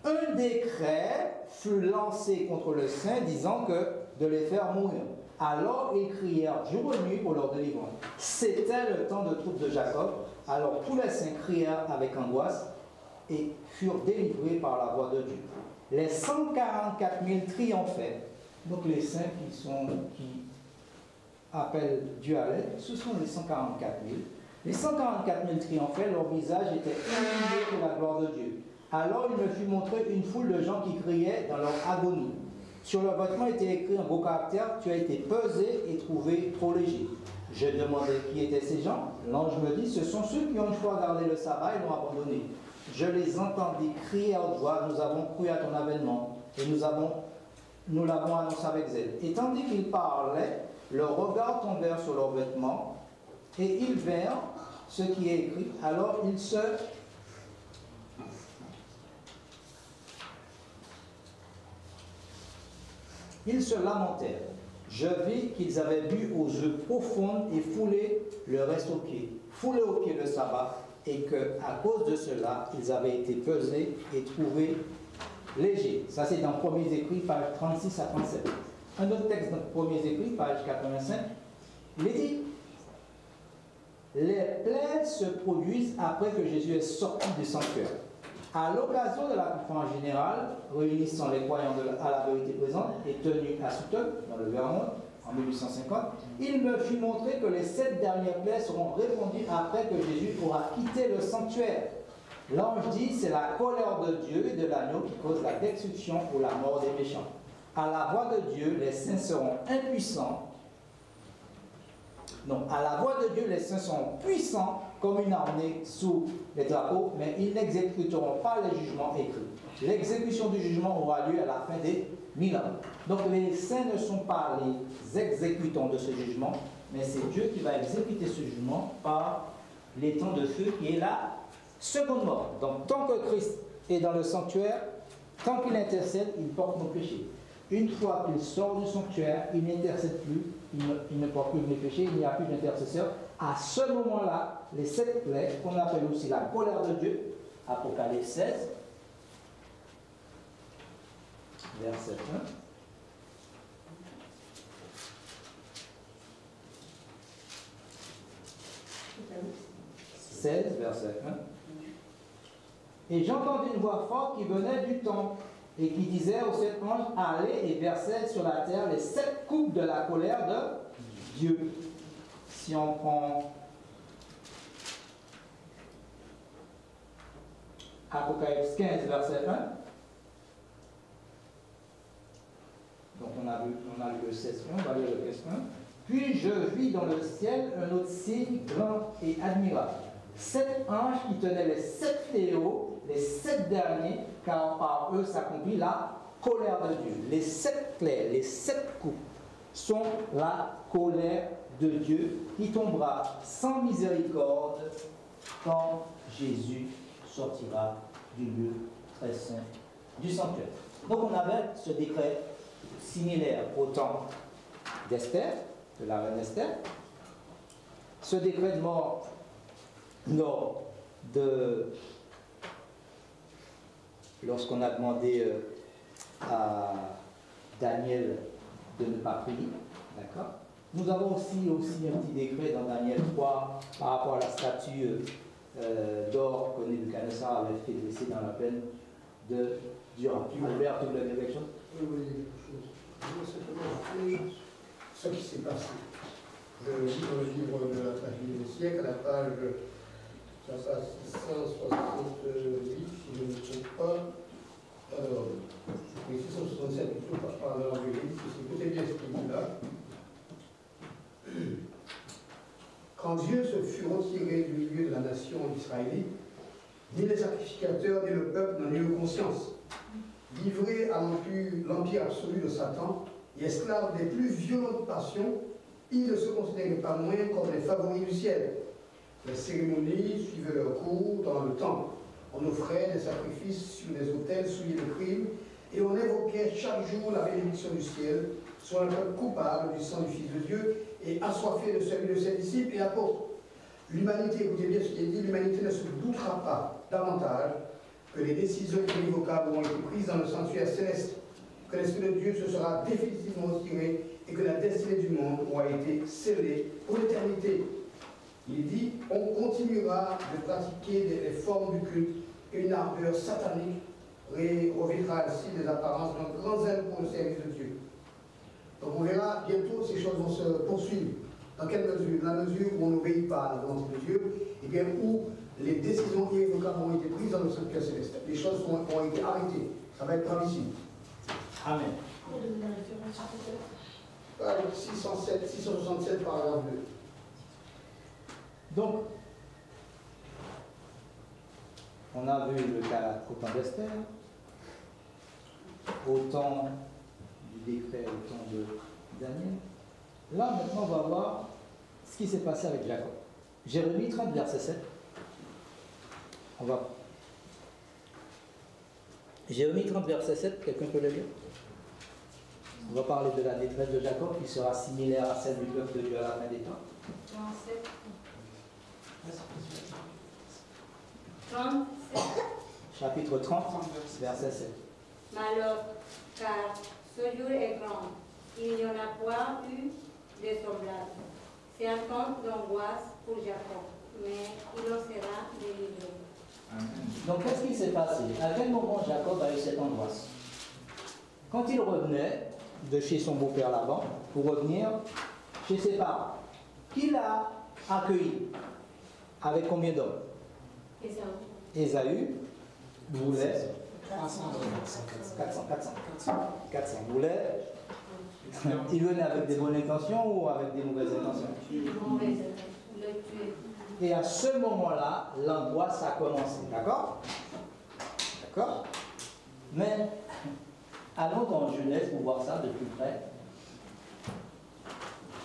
Un décret fut lancé contre le saint disant que de les faire mourir. Alors ils crièrent jour et nuit pour leur délivrance. C'était le temps de troupe de Jacob. Alors tous les saints crièrent avec angoisse et furent délivrés par la voix de Dieu. Les 144 000 triomphaient. Donc les saints qui appellent Dieu à l'aide, ce sont les 144 000. Les 144 000 triomphaient, leur visage était illuminé pour la gloire de Dieu. Alors il me fut montré une foule de gens qui criaient dans leur agonie. Sur leur vêtement était écrit en gros caractères, tu as été pesé et trouvé trop léger. Je demandai qui étaient ces gens. L'ange me dit, ce sont ceux qui ont une fois gardé le sabbat et l'ont abandonné. Je les entendis crier à haute voix, nous avons cru à ton avènement et nous l'avons annoncé avec zèle. Et tandis qu'ils parlaient, leurs regards tombèrent sur leurs vêtements et ils vinrent ce qui est écrit. Alors ils se lamentèrent. Je vis qu'ils avaient bu aux eaux profondes et foulé le reste aux pieds. Foulé aux pieds le sabbat, et qu'à cause de cela, ils avaient été pesés et trouvés légers. Ça, c'est dans Premiers Écrits, page 36 à 37. Un autre texte dans Premiers Écrits, page 85, il est dit, les plaies se produisent après que Jésus est sorti du sanctuaire. À l'occasion de la conférence générale, réunissant les croyants à la vérité présente et tenue à Sutton, dans le Vermont, en 1850, il me fut montré que les 7 dernières plaies seront répondues après que Jésus aura quitté le sanctuaire. L'ange dit, c'est la colère de Dieu et de l'agneau qui cause la destruction ou la mort des méchants. À la voix de Dieu, les saints seront impuissants. Non, à la voix de Dieu, les saints seront puissants comme une armée sous les drapeaux, mais ils n'exécuteront pas les jugements écrits. L'exécution du jugement aura lieu à la fin des 1000 ans. Donc les saints ne sont pas les exécutants de ce jugement, mais c'est Dieu qui va exécuter ce jugement par les temps de feu qui est la seconde mort. Donc tant que Christ est dans le sanctuaire, tant qu'il intercède, il porte nos péchés. Une fois qu'il sort du sanctuaire, il n'intercède plus, il ne porte plus mes péchés, il n'y a plus d'intercesseur. À ce moment-là, les 7 plaies, qu'on appelle aussi la colère de Dieu, Apocalypse 16, verset 1. 16, verset 1. Et j'entendis une voix forte qui venait du temple et qui disait aux 7 anges, allez et versez sur la terre les 7 coupes de la colère de Dieu. Si on prend Apocalypse 15, verset 1, donc on a lu le 16, on va lire le 15, 1. Puis je vis dans le ciel un autre signe grand et admirable. 7 anges qui tenaient les 7 fléaux, les 7 derniers, car par eux s'accomplit la colère de Dieu. Les 7 plaies, les 7 coupes sont la colère de Dieu qui tombera sans miséricorde quand Jésus sortira du lieu très saint du sanctuaire. Donc on avait ce décret similaire au temps d'Esther, de la reine Esther. Ce décret de mort lors de lorsqu'on a demandé à Daniel de ne pas prier, d'accord. Nous avons aussi un petit décret dans Daniel 3 par rapport à la statue d'or que Nebuchadnezzar avait fait dresser dans la plaine de Dura. Tu voulais dire quelque chose? Oui, quelque chose. Je veux simplement rappeler ce qui s'est passé. Je lis dans le livre de la tragédie des siècles, à la page 668, si je ne me trompe pas. Alors, oui, 667, plutôt par l'Angéliste, écoutez bien ce qu'il dit là. Quand Dieu se fut retirés du milieu de la nation israélite. Ni les sacrificateurs, ni le peuple n'en eurent conscience. Livrés à l'empire absolu de Satan et esclaves des plus violentes passions, ils ne se considéraient pas moins comme les favoris du ciel. Les cérémonies suivaient leur cours dans le temple. On offrait des sacrifices sur des autels souillés de crimes et on évoquait chaque jour la bénédiction du ciel sur un peuple coupable du sang du Fils de Dieu et assoiffé de celui de ses disciples et apôtres. L'humanité, écoutez bien ce qui est dit, l'humanité ne se doutera pas davantage que les décisions irrévocables ont été prises dans le sanctuaire céleste, que l'Esprit de Dieu se sera définitivement retiré et que la destinée du monde aura été scellée pour l'éternité. Il dit, on continuera de pratiquer les formes du culte et une ardeur satanique revêtra ainsi des apparences d'un grand zèle pour le service de Dieu. Donc on verra bientôt ces choses vont se poursuivre. Dans quelle mesure? Dans la mesure où on n'obéit pas à la volonté de Dieu, et bien où les décisions irrévocables ont été prises dans le sanctuaire céleste. Les choses ont été arrêtées. Ça va être gravissime. Amen. 667, paragraphe 2. Donc, on a vu le cas au temps d'Esther, au temps du décret, au temps de Daniel. Là, maintenant, on va voir ce qui s'est passé avec Jacob. Jérémie 30, verset 7. On va. Jérémie 30, verset 7, quelqu'un peut le lire? On va parler de la détresse de Jacob qui sera similaire à celle du peuple de Dieu à la fin des temps. 37. Chapitre 30, verset 7. Malheur, car ce jour est grand. Il n'y en a point eu de semblable. C'est un temps d'angoisse pour Jacob, mais il en sera délivré. Donc, qu'est-ce qui s'est passé? À quel moment Jacob a eu cette angoisse? Quand il revenait de chez son beau-père Laban pour revenir chez ses parents, qui l'a accueilli? Avec combien d'hommes? Ésaü voulait 400 voulait. Il venait avec des bonnes intentions ou avec des mauvaises intentions? Et à ce moment-là, l'angoisse a commencé. D'accord? D'accord? Mais allons dans Genèse pour voir ça de plus près.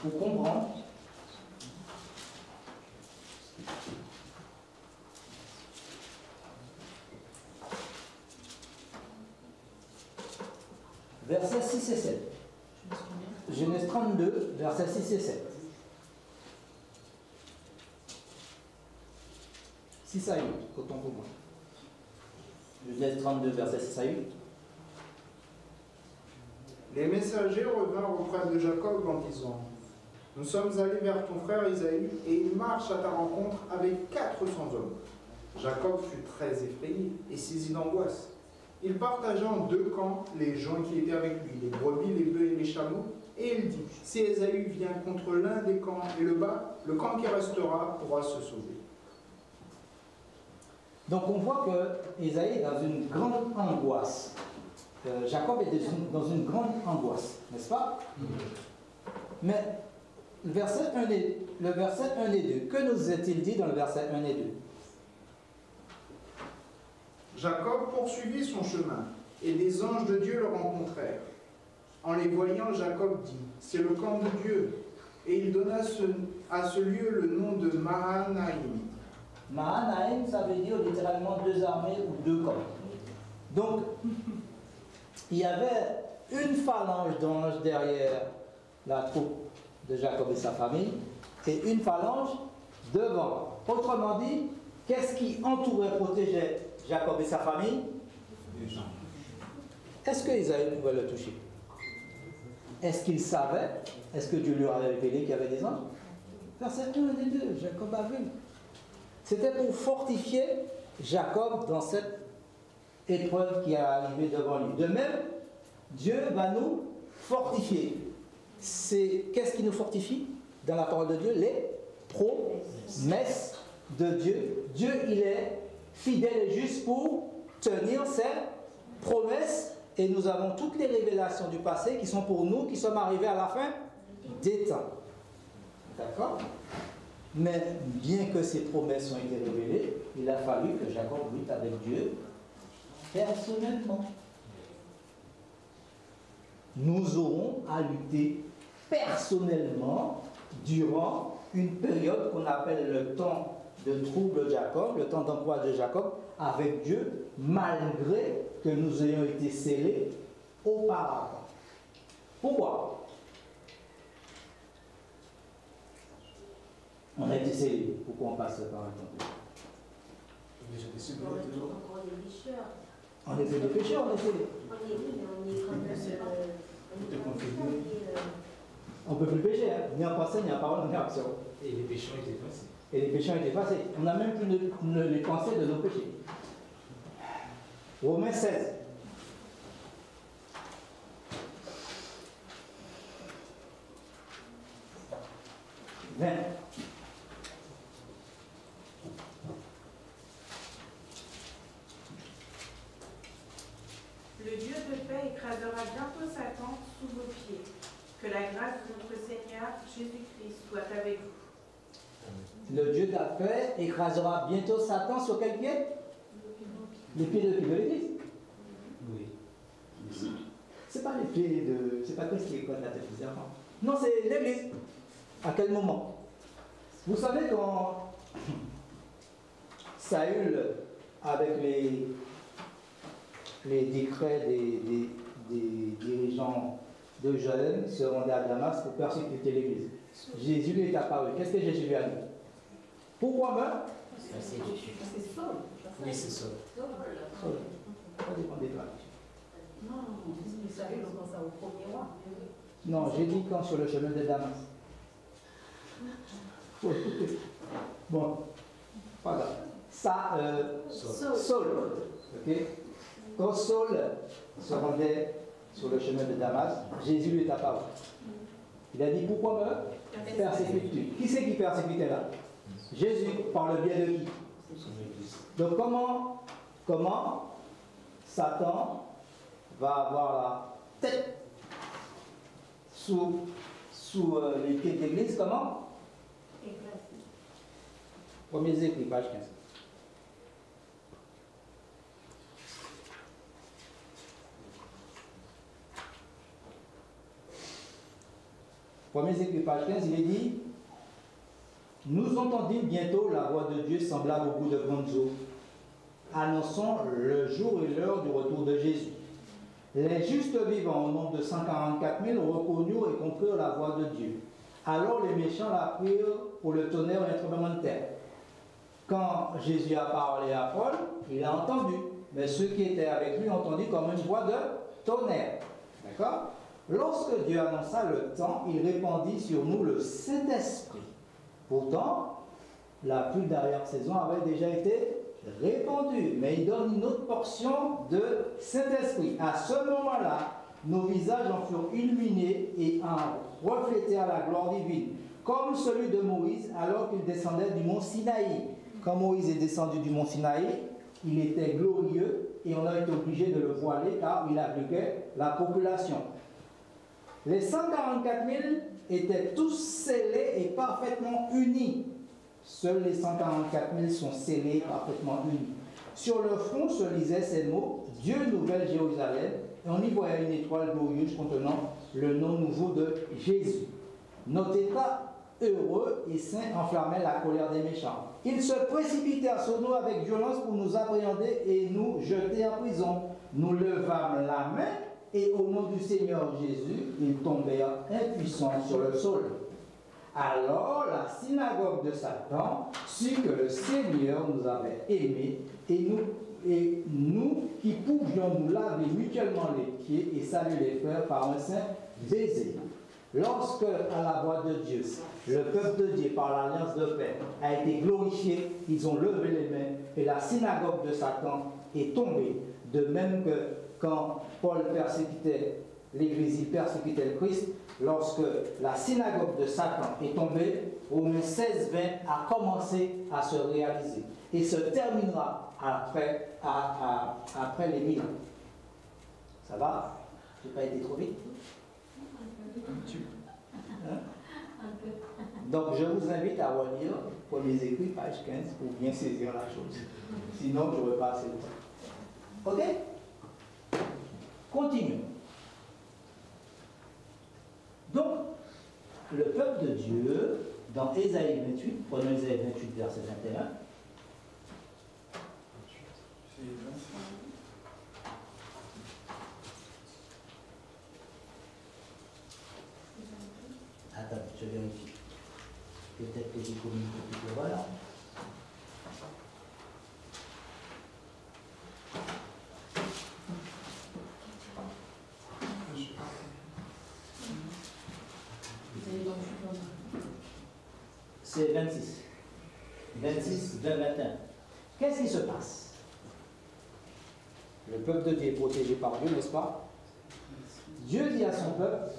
Pour comprendre. Versets 6 et 7. Genèse 32, versets 6 et 7. 6 à 8, autant pour moi. Genèse 32, versets 6 à 8. Les messagers revinrent auprès de Jacob en disant: Nous sommes allés vers ton frère Isaïe, et il marche à ta rencontre avec 400 hommes. Jacob fut très effrayé et saisi d'angoisse. Il partagea en deux camps les gens qui étaient avec lui, les brebis, les bœufs et les chameaux, et il dit: Si Ésaü vient contre l'un des camps et le bat, le camp qui restera pourra se sauver. Donc on voit que Ésaü est dans une grande angoisse. Jacob est dans une grande angoisse, n'est-ce pas? Mais le verset 1 et 2, que nous est-il dit dans le verset 1 et 2? Jacob poursuivit son chemin, et des anges de Dieu le rencontrèrent. En les voyant, Jacob dit: C'est le camp de Dieu. Et il donna à ce lieu le nom de Mahanaïm. Mahanaïm, ça veut dire littéralement deux armées ou deux camps. Donc, il y avait une phalange d'anges derrière la troupe de Jacob et sa famille, et une phalange devant. Autrement dit, qu'est-ce qui entourait, protégeait Jacob et sa famille? Est-ce que Isaïe pouvait le toucher? Est-ce qu'il savait? Est-ce que Dieu lui avait révélé qu'il y avait des anges? Verset 1 et 2, Jacob a vu. C'était pour fortifier Jacob dans cette épreuve qui est arrivée devant lui. De même, Dieu va nous fortifier. Qu'est-ce qui nous fortifie dans la parole de Dieu? Les promesses de Dieu. Dieu, il est fidèle et juste pour tenir ses promesses, et nous avons toutes les révélations du passé qui sont pour nous, qui sommes arrivés à la fin des temps. D'accord? Mais bien que ces promesses ont été révélées, il a fallu que Jacob lutte avec Dieu personnellement. Nous aurons à lutter personnellement durant une période qu'on appelle le temps de trouble de Jacob, le temps d'emploi de Jacob avec Dieu, malgré que nous ayons été scellés auparavant. Pourquoi? On a été scellés. Pourquoi on passe par un temps? On est encore des pécheurs. On était des pécheurs, on est scellés. On est quand même. On ne peut plus pécher, hein? Ni en pensée, ni en parole, ni en action. Et les péchés ont été effacés. Et les péchés ont été effacés. On n'a même plus les pensées de nos péchés. Romains 16. Le Dieu de paix écrasera bientôt Satan sous vos pieds. Que la grâce de notre Seigneur Jésus-Christ soit avec vous. Le Dieu de la paix écrasera bientôt Satan sur quel pied? Les pieds de qui? De l'Église? Oui. C'est pas les pieds de... C'est pas Christ qui écrase la tête des enfants. Non, c'est l'Église. À quel moment? Vous savez quand Saül, avec les décrets des dirigeants de Jérusalem, se rendait à Damas pour persécuter l'Église. Jésus lui est apparu. Qu'est-ce que Jésus lui a dit? Pourquoi meurt? C'est Saul. Oui, c'est ça. Ça dépend des traditions. Non, vous savez, on pense au premier roi. Non, j'ai dit quand sur le chemin de Damas. Bon, pas grave. Ça, Saul. Ok? Quand Saul se rendait sur le chemin de Damas, Jésus lui est apparu. Il a dit, pourquoi me persécutes-tu? Qui c'est qui persécutait là? Jésus, par le biais de qui? Donc comment Satan va avoir la tête sous les pieds de l'Église? Comment? Premiers écrits, page 15. Premiers écrits, page 15, il est dit: nous entendîmes bientôt la voix de Dieu semblable au bout de grandes eaux, annonçant le jour et l'heure du retour de Jésus. Les justes vivants, au nombre de 144 000, reconnurent et comprirent la voix de Dieu. Alors les méchants la prirent pour le tonnerre et un tremblement de terre. Quand Jésus a parlé à Paul, il a entendu, mais ceux qui étaient avec lui ont entendu comme une voix de tonnerre. D'accord? Lorsque Dieu annonça le temps, il répandit sur nous le Saint-Esprit. Pourtant, la pluie d'arrière-saison avait déjà été répandue, mais il donne une autre portion de Saint-Esprit. À ce moment-là, nos visages en furent illuminés et en reflétèrent la gloire divine, comme celui de Moïse alors qu'il descendait du mont Sinaï. Quand Moïse est descendu du mont Sinaï, il était glorieux et on a été obligé de le voiler car il abritait la population. Les 144 000 étaient tous scellés et parfaitement unis. Seuls les 144 000 sont scellés et parfaitement unis. Sur le front se lisaient ces mots: Dieu, Nouvelle Jérusalem, et on y voyait une étoile glorieuse contenant le nom nouveau de Jésus. Notre état heureux et saint enflammait la colère des méchants. Ils se précipitèrent sur nous avec violence pour nous appréhender et nous jeter en prison. Nous levâmes la main et au nom du Seigneur Jésus, ils tombèrent impuissants sur le sol. Alors la synagogue de Satan sut que le Seigneur nous avait aimés et nous qui pouvions nous laver mutuellement les pieds et saluer les frères par un saint baiser. Lorsque, à la voix de Dieu, le peuple de Dieu, par l'alliance de paix, a été glorifié, ils ont levé les mains et la synagogue de Satan est tombée. De même que quand Paul persécutait l'Église, il persécutait le Christ, lorsque la synagogue de Satan est tombée, Romains 16, 20 a commencé à se réaliser et se terminera après les 1000 ans. Ça va? Je n'ai pas été trop vite? Hein? Un peu. Donc je vous invite à relire Premiers Écrits, page 15, pour bien saisir la chose. Sinon, je n'aurai pas assez de temps. Ok? Continuons. Donc, le peuple de Dieu, dans Ésaïe 28, prenons Ésaïe 28, verset 21. Attends, je vérifie. Peut-être que j'ai communiqué plus de voilà. C'est 26. 26, 20, 21. Qu'est-ce qui se passe? Le peuple de Dieu est protégé par Dieu, n'est-ce pas? Dieu dit à son peuple,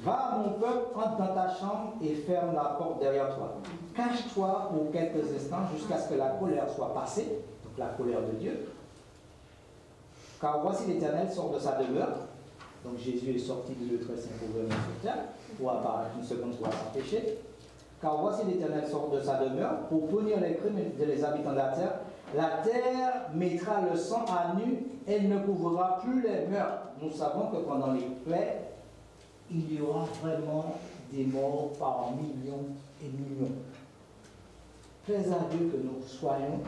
va mon peuple, entre dans ta chambre et ferme la porte derrière toi. Cache-toi pour quelques instants jusqu'à ce que la colère soit passée, donc la colère de Dieu. Car voici l'Éternel sort de sa demeure. Donc Jésus est sorti de très saint pour venir sur terre, pour apparaître une seconde fois sans péché. Car voici l'Éternel sort de sa demeure pour punir les crimes des habitants de la terre. La terre mettra le sang à nu, elle ne couvrira plus les meurtres. Nous savons que pendant les plaies, il y aura vraiment des morts par millions et millions. Plaise à Dieu que nous soyons,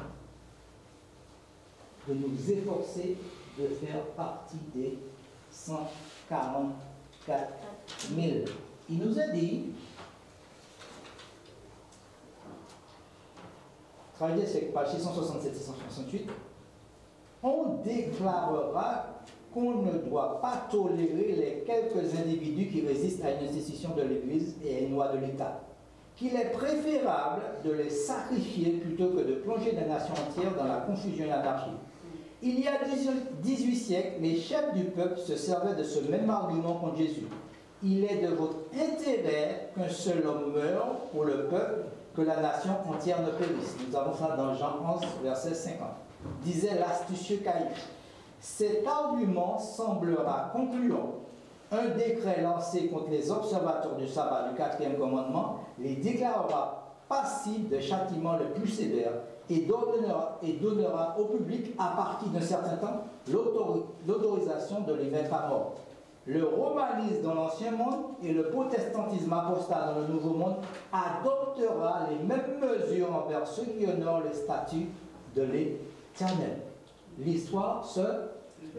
de nous efforcer de faire partie des 144 000. Il nous a dit, travaillez sur page 667-668, on déclarera qu'on ne doit pas tolérer les quelques individus qui résistent à une institution de l'Église et à une loi de l'État. Qu'il est préférable de les sacrifier plutôt que de plonger des nations entières dans la confusion et l'anarchie. Il y a 18 siècles, les chefs du peuple se servaient de ce même argument contre Jésus. Il est de votre intérêt qu'un seul homme meure pour le peuple, que la nation entière ne périsse. Nous avons ça dans Jean 11, verset 50. Disait l'astucieux Caïphe. Cet argument semblera concluant. Un décret lancé contre les observateurs du sabbat du 4e commandement les déclarera passibles de châtiment le plus sévère et donnera au public, à partir d'un certain temps, l'autorisation de les mettre à mort. Le romanisme dans l'Ancien Monde et le protestantisme apostat dans le Nouveau Monde adoptera les mêmes mesures envers ceux qui honorent les statuts de l'Éternel. L'histoire se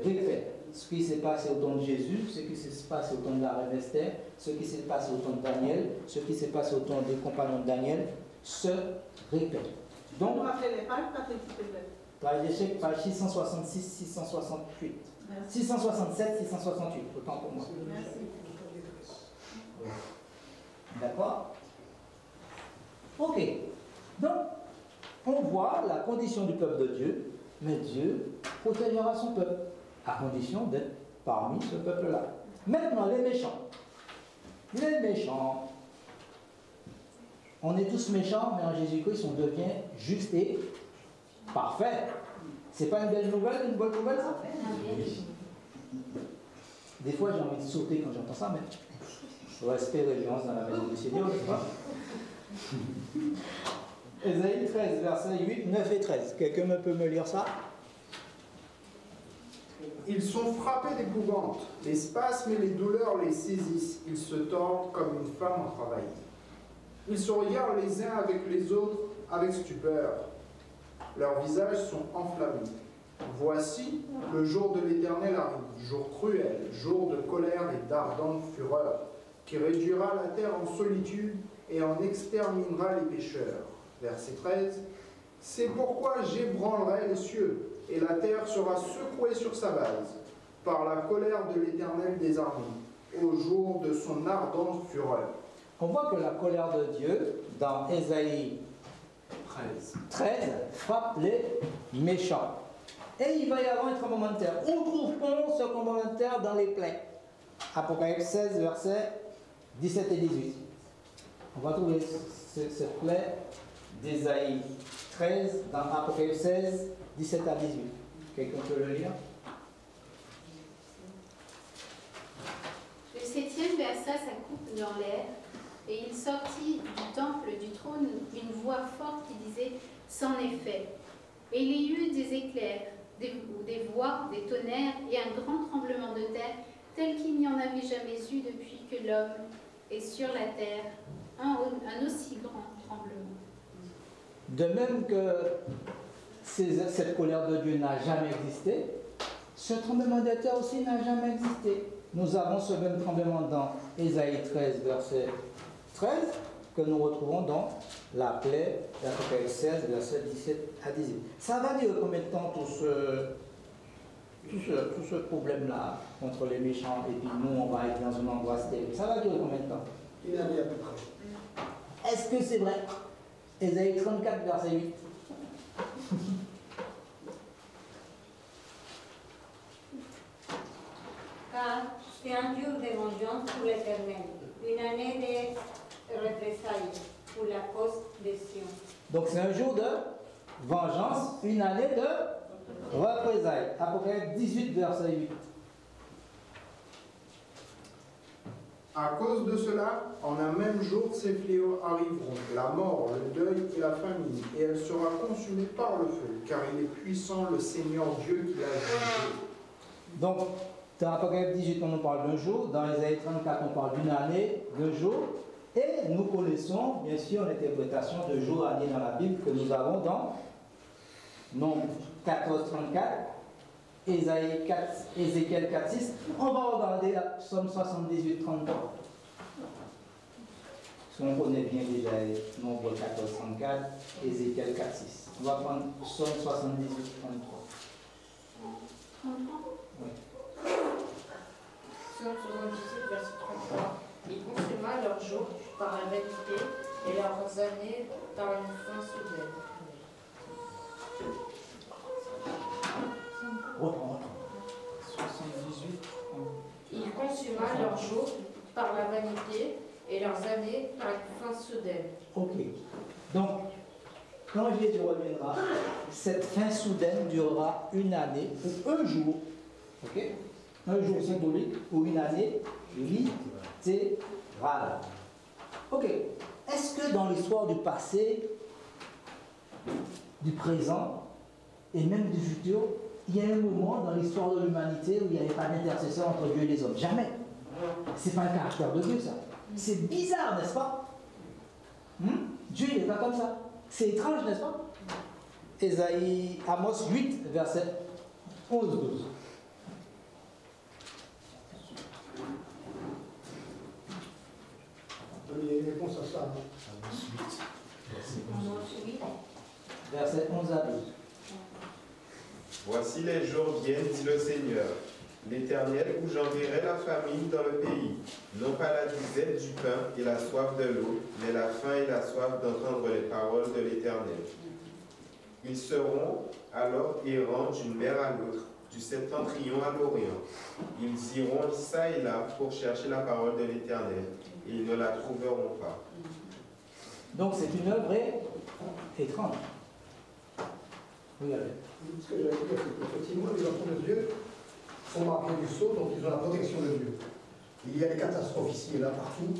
répète. Ce qui s'est passé au temps de Jésus, ce qui s'est passé au temps de la reine Esther, ce qui s'est passé au temps de Daniel, ce qui s'est passé au temps des compagnons de Daniel, se répète. Donc, page 666, 668. 667, 668, autant pour moi. D'accord? Ok. Donc, on voit la condition du peuple de Dieu, mais Dieu protégera son peuple, à condition d'être parmi ce peuple-là. Maintenant, les méchants. Les méchants. On est tous méchants, mais en Jésus-Christ, on devient juste et parfait. C'est pas une belle nouvelle, une bonne nouvelle, ça? Des fois, j'ai envie de sauter quand j'entends ça, mais respect et révérence dans la maison du Seigneur, n'est-ce pas? Ésaïe 13, versets 8, 9 et 13. Quelqu'un peut me lire ça? Ils sont frappés d'épouvante, les spasmes et les douleurs les saisissent, ils se tordent comme une femme en travail. Ils se regardent les uns avec les autres avec stupeur. Leurs visages sont enflammés. Voici, le jour de l'Éternel arrive, jour cruel, jour de colère et d'ardente fureur, qui réduira la terre en solitude et en exterminera les pécheurs. Verset 13. C'est pourquoi j'ébranlerai les cieux, et la terre sera secouée sur sa base, par la colère de l'Éternel des armées, au jour de son ardente fureur. On voit que la colère de Dieu, dans Ésaïe 13, frappe les méchants. Et il va y avoir un tremblement de terre. Où trouve-t-on ce tremblement de terre? Dans les plaies. Apocalypse 16, versets 17 et 18. On va trouver cette plaie d'Ésaïe 13 dans Apocalypse 16, 17 à 18. Quelqu'un peut le lire? Le 7e versa sa coupe dans l'air, Et il sortit du temple du trône une voix forte qui disait « C'en est fait ». Et il y eut des éclairs, des voix, des tonnerres et un grand tremblement de terre, tel qu'il n'y en avait jamais eu depuis que l'homme est sur la terre, un aussi grand tremblement. De même que cette colère de Dieu n'a jamais existé, ce tremblement de terre aussi n'a jamais existé. Nous avons ce même tremblement dans Ésaïe 13, verset 13, que nous retrouvons dans la plaie d'Apocalypse 16, verset 17 à 18. Ça va dire combien de temps tout ce problème-là contre les méchants, et puis nous, on va être dans une angoisse terrible. Ça va durer combien de temps? Une année à peu près. Est-ce que c'est vrai? Ésaïe 34, verset 8. Car c'est un jour de vengeance pour l'Éternel, une année de représailles pour la cause de Sion. Donc c'est un jour de vengeance, une année de représailles. Apocalypse 18, verset 8. À cause de cela, en un même jour, ces fléaux arriveront, la mort, le deuil et la famine, et elle sera consumée par le feu, car il est puissant le Seigneur Dieu qui a jugé. Donc, dans Apocalypse 18, on nous parle d'un jour, dans Ésaïe 34, on parle d'une année, d'un jour, et nous connaissons, bien sûr, l'interprétation de jour, année dans la Bible que nous avons dans Nombre 14, 34, Ézéchiel 4, 6. On va regarder la Psaume 78, 33. Parce qu'on connaît bien déjà Nombre 14, 34, Ézéchiel 4, 6. On va prendre Psaume 78, 33. 33 Oui. Psaume 78, verset 33. Il consuma leurs jours par la vanité et leurs années par une fin soudaine. Reprends. 78. Il consuma leurs jours par la vanité et leurs années par une fin soudaine. Ok. Donc, quand Jésus reviendra, cette fin soudaine durera une année ou un jour. Ok? Un jour symbolique ou une année littérale. Ok. Est-ce que dans l'histoire du passé, du présent et même du futur, il y a un moment dans l'histoire de l'humanité où il n'y avait pas d'intercesseur entre Dieu et les hommes? Jamais. C'est pas un caractère de Dieu, ça. C'est bizarre, n'est-ce pas? Dieu, il n'est pas comme ça. C'est étrange, n'est-ce pas? Amos 8, verset 11-12. Il y a une réponse à ça. Amos 8, verset 11 à 12. Voici les jours viennent, dit le Seigneur, l'Éternel, où j'enverrai la famine dans le pays, non pas la disette du pain et la soif de l'eau, mais la faim et la soif d'entendre les paroles de l'Éternel. Ils seront alors errants d'une mer à l'autre, du septentrion à l'orient. Ils iront çà et là pour chercher la parole de l'Éternel, et ils ne la trouveront pas. Donc c'est une œuvre étrange. Regardez. Ce que j'allais dire, c'est qu'effectivement, les enfants de Dieu sont marqués du sceau, donc ils ont la protection de Dieu. Il y a des catastrophes ici et là, partout.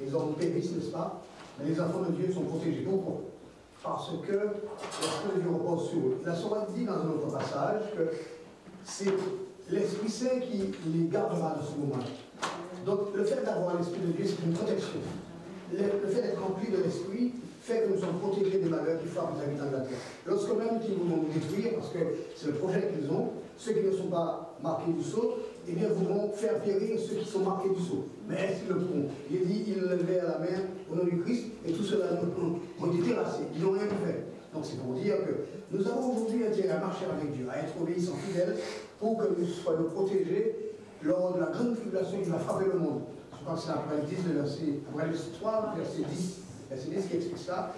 Les hommes périssent, n'est-ce pas? Mais les enfants de Dieu sont protégés. Pourquoi? Parce que l'Esprit de Dieu repose sur eux. La Sourate dit dans un autre passage que c'est l'Esprit Saint qui les gardera dans ce moment. Donc le fait d'avoir l'Esprit de Dieu, c'est une protection. Le fait d'être rempli de l'Esprit fait que nous sommes protégés des malheurs qui frappent les habitants de la terre. Lorsque même ils voudront nous détruire, parce que c'est le projet qu'ils ont, ceux qui ne sont pas marqués du sceau, eh bien voudront faire périr ceux qui sont marqués du sceau. Mais est-ce qu'ils le pourront? Il dit, ils levaient à la main au nom du Christ, et tout cela ont été terrassés. Ils n'ont rien fait. Donc c'est pour dire que nous avons aujourd'hui intérêt à marcher avec Dieu, à être obéissants fidèles, pour que nous soyons protégés lors de la grande tribulation qui va frapper le monde. Je crois que c'est Apocalypse 3, verset 10. C'est ce qui explique ça,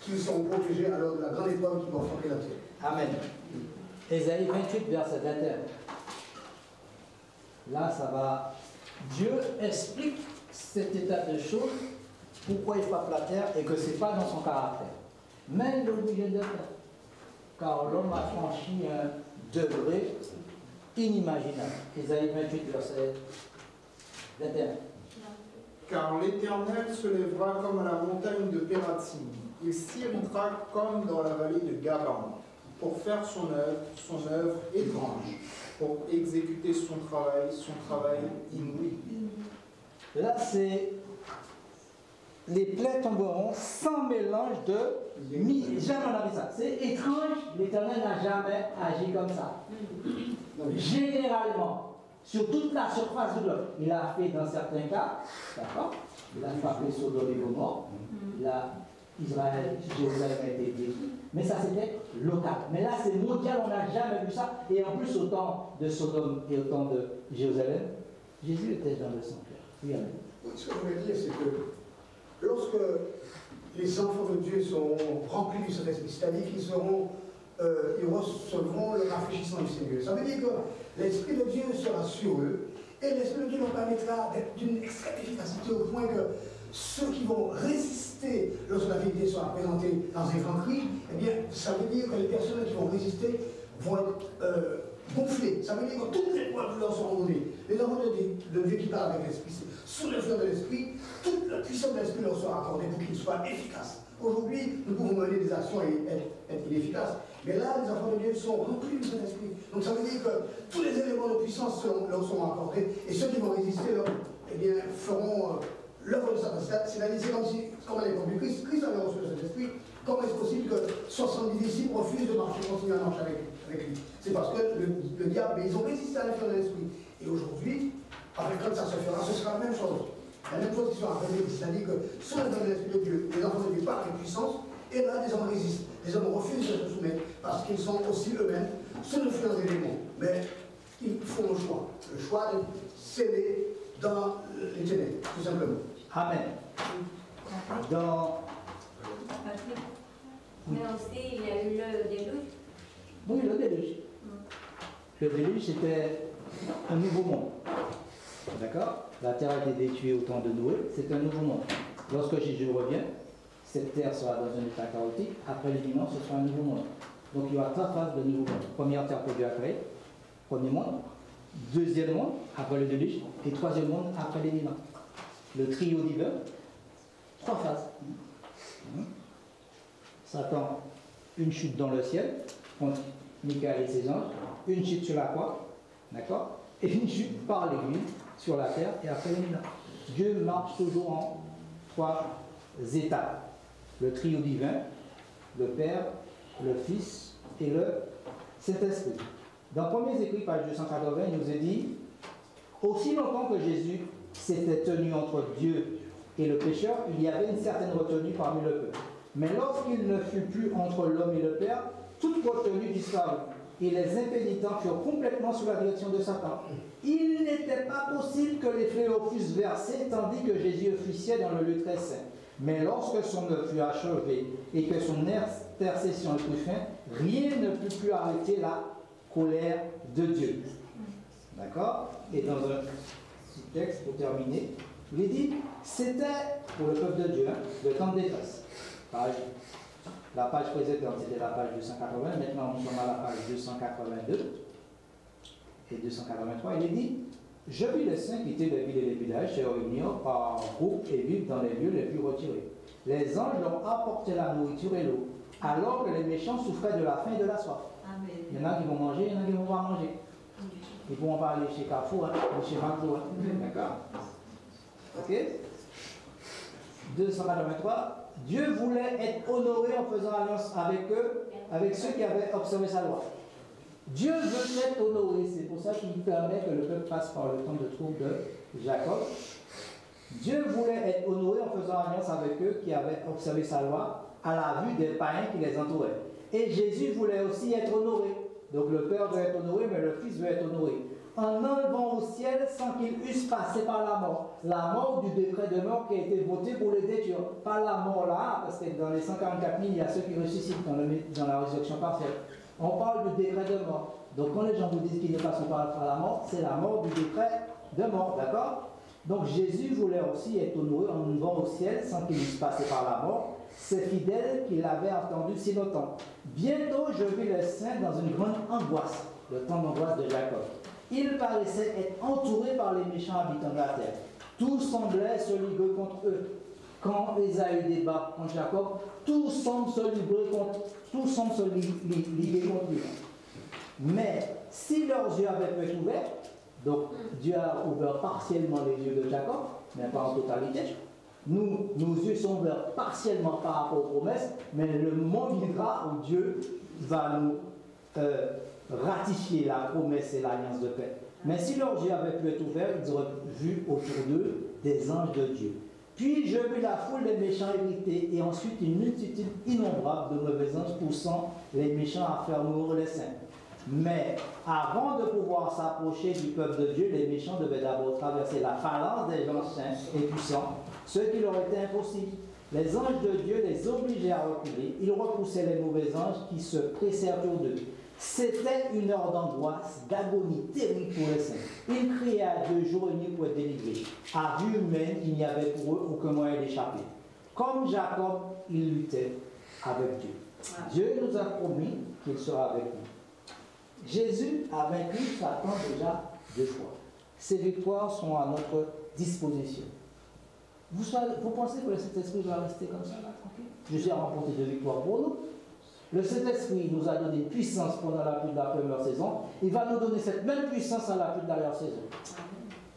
qu'ils seront protégés alors de la grande épreuve qui va frapper la terre. Amen. Ésaïe 28, verset 21. Là, ça va. Dieu explique cet état de choses, pourquoi il frappe la terre et que ce n'est pas dans son caractère. Mais il est obligé de le faire. Car l'homme a franchi un degré inimaginable. Ésaïe 28, verset 21. car l'Éternel se lèvera comme à la montagne de Pératim. Il s'irritera comme dans la vallée de Gabaon, pour faire son œuvre étrange, pour exécuter son travail inouï. Là, c'est les plaies tomberont sans mélange de jamais on a vu ça. C'est étrange, l'Éternel n'a jamais agi comme ça. Généralement, sur toute la surface du globe, il a fait dans certains cas, d'accord, il a frappé Sodome et Gomorrhe, Israël, Jérusalem a été détruit, mais ça c'était local. Mais là c'est mondial, on n'a jamais vu ça, et en plus au temps de Sodome et au temps de Jérusalem, Jésus était dans le sanctuaire. Oui, amen. Ce que je veux dire, c'est que lorsque les enfants de Dieu seront remplis du Saint-Esprit, c'est-à-dire qu'ils recevront le rafraîchissement du Seigneur, ça veut dire que l'Esprit de Dieu sera sur eux, et l'Esprit de Dieu leur permettra d'être d'une extrême efficacité au point que ceux qui vont résister lorsque la vérité sera présentée dans un grand cri, eh bien, ça veut dire que les personnes qui vont résister vont être gonflées. Ça veut dire que toutes les preuves leur seront données. Les enfants de Dieu qui parlent avec l'Esprit, sous le feu de l'Esprit, toute la puissance de l'Esprit leur sera accordée pour qu'ils soient efficaces. Aujourd'hui, nous pouvons mener des actions et être inefficaces. Mais là, les enfants de Dieu sont remplis du Saint-Esprit. Donc ça veut dire que tous les éléments de puissance leur seront accordés. Et ceux qui vont résister, eh bien, feront l'œuvre de Satan. C'est-à-dire, c'est comme à l'époque du Christ. Christ avait reçu le Saint-Esprit. Comment est-ce possible que 70 disciples refusent de marcher, continuer à marcher avec lui? C'est parce que le diable, ils ont résisté à l'influence de l'Esprit. Et aujourd'hui, quand ça se fera, ce sera la même chose. La même chose qui sera révélée, c'est-à-dire que sous l'influence de l'Esprit de Dieu, les enfants de Dieu partent avec puissance, et là, les hommes résistent. Les hommes refusent de se soumettre parce qu'ils sont aussi eux-mêmes sous l'influence des démons. Mais ils font le choix de céder dans les ténèbres, tout simplement. Amen. Dans... Mais aussi, il y a eu le déluge. Oui, le déluge. Le déluge, c'était un nouveau monde. D'accord? La terre a été détruite au temps de Noé, c'est un nouveau monde. Lorsque Jésus revient, cette terre sera dans un état chaotique. Après les 10 ans, ce sera un nouveau monde. Donc il y aura 3 phases de nouveau monde. Première terre que Dieu a créée, premier monde. Deuxième monde, après le déluge. Et troisième monde, après les 1000 ans. Le trio divin, 3 phases. Satan, une chute dans le ciel, contre Michael et ses anges, une chute sur la croix, d'accord, et une chute par l'Église sur la terre et après les 1000 ans. Dieu marche toujours en 3 étapes. Le trio divin, le Père, le Fils et le Saint-Esprit. Dans 1er Écrit, page 280, il nous est dit « Aussi longtemps que Jésus s'était tenu entre Dieu et le pécheur, il y avait une certaine retenue parmi le peuple. Mais lorsqu'il ne fut plus entre l'homme et le Père, toute retenue disparut, et les impénitents furent complètement sous la direction de Satan. Il n'était pas possible que les fléaux fussent versés, tandis que Jésus officiait dans le lieu très saint. Mais lorsque son œuvre fut achevée et que son intercession prit fin, rien ne put plus arrêter la colère de Dieu. » D'accord? Et dans un petit texte, pour terminer, il est dit, c'était pour le peuple de Dieu, le temps de détresse. La page précédente, c'était la page 280, maintenant nous sommes à la page 282 et 283. Il est dit, je vis les saints quitter les villes et les villages, se réunir par groupe et vivre dans les lieux les plus retirés. Les anges leur apportaient la nourriture et l'eau, alors que les méchants souffraient de la faim et de la soif. Amen. Il y en a qui vont manger, il y en a qui ne vont pas manger. Ils ne pourront pas aller chez Carrefour, ou chez McDo. D'accord? Ok? 283. Dieu voulait être honoré en faisant alliance avec eux, avec ceux qui avaient observé sa loi. Dieu veut être honoré, c'est pour ça qu'il permet que le peuple passe par le temps de trouble de Jacob. Dieu voulait être honoré en faisant alliance avec eux qui avaient observé sa loi à la vue des païens qui les entouraient. Et Jésus voulait aussi être honoré. Donc le Père veut être honoré, mais le Fils veut être honoré. En enlevant au ciel sans qu'ils eussent passé par la mort. La mort du décret de mort qui a été voté pour les détruire. Pas la mort là, parce que dans les 144 000, il y a ceux qui ressuscitent dans la résurrection parfaite. On parle du décret de mort. Donc quand les gens vous disent qu'ils ne passent pas par la mort, c'est la mort du décret de mort, d'accord? Donc Jésus voulait aussi être honoré en enlevant au ciel sans qu'il eussent passé par la mort. Ces fidèles qui l'avaient entendu si longtemps. Bientôt je vis les saints dans une grande angoisse, le temps d'angoisse de Jacob. Il paraissait être entouré par les méchants habitants de la terre. Tout semblait se liguer contre eux. Quand Ésaü débat contre Jacob, tout semble se liguer contre lui. Mais si leurs yeux avaient pu être ouverts, donc Dieu a ouvert partiellement les yeux de Jacob, mais pas en totalité. Nos yeux sont ouverts partiellement par rapport aux promesses, mais le moment viendra où Dieu va nous ratifier la promesse et l'alliance de paix. Mais si leurs yeux avaient pu être ouverts, ils auraient vu autour d'eux des anges de Dieu. Puis je vis la foule des méchants irrités, et ensuite une multitude innombrable de mauvais anges poussant les méchants à faire mourir les saints. Mais avant de pouvoir s'approcher du peuple de Dieu, les méchants devaient d'abord traverser la phalange des gens saints et puissants, ce qui leur était impossible. Les anges de Dieu les obligeaient à reculer. Ils repoussaient les mauvais anges qui se pressèrent autour d'eux. C'était une heure d'angoisse, d'agonie terrible pour les saints. Ils criaient à Dieu jour et nuit pour être délivrés. À vue humaine, il n'y avait pour eux aucun moyen d'échapper. Comme Jacob, il luttait avec Dieu. Dieu nous a promis qu'il sera avec nous. Jésus a vaincu Satan déjà 2 fois. Ces victoires sont à notre disposition. Vous pensez que le Saint-Esprit va rester comme ça, là, tranquille? Jésus a remporté 2 victoires pour nous. Le Saint-Esprit nous a donné puissance pendant la pluie de la première saison. Il va nous donner cette même puissance à la pluie de l'arrière saison.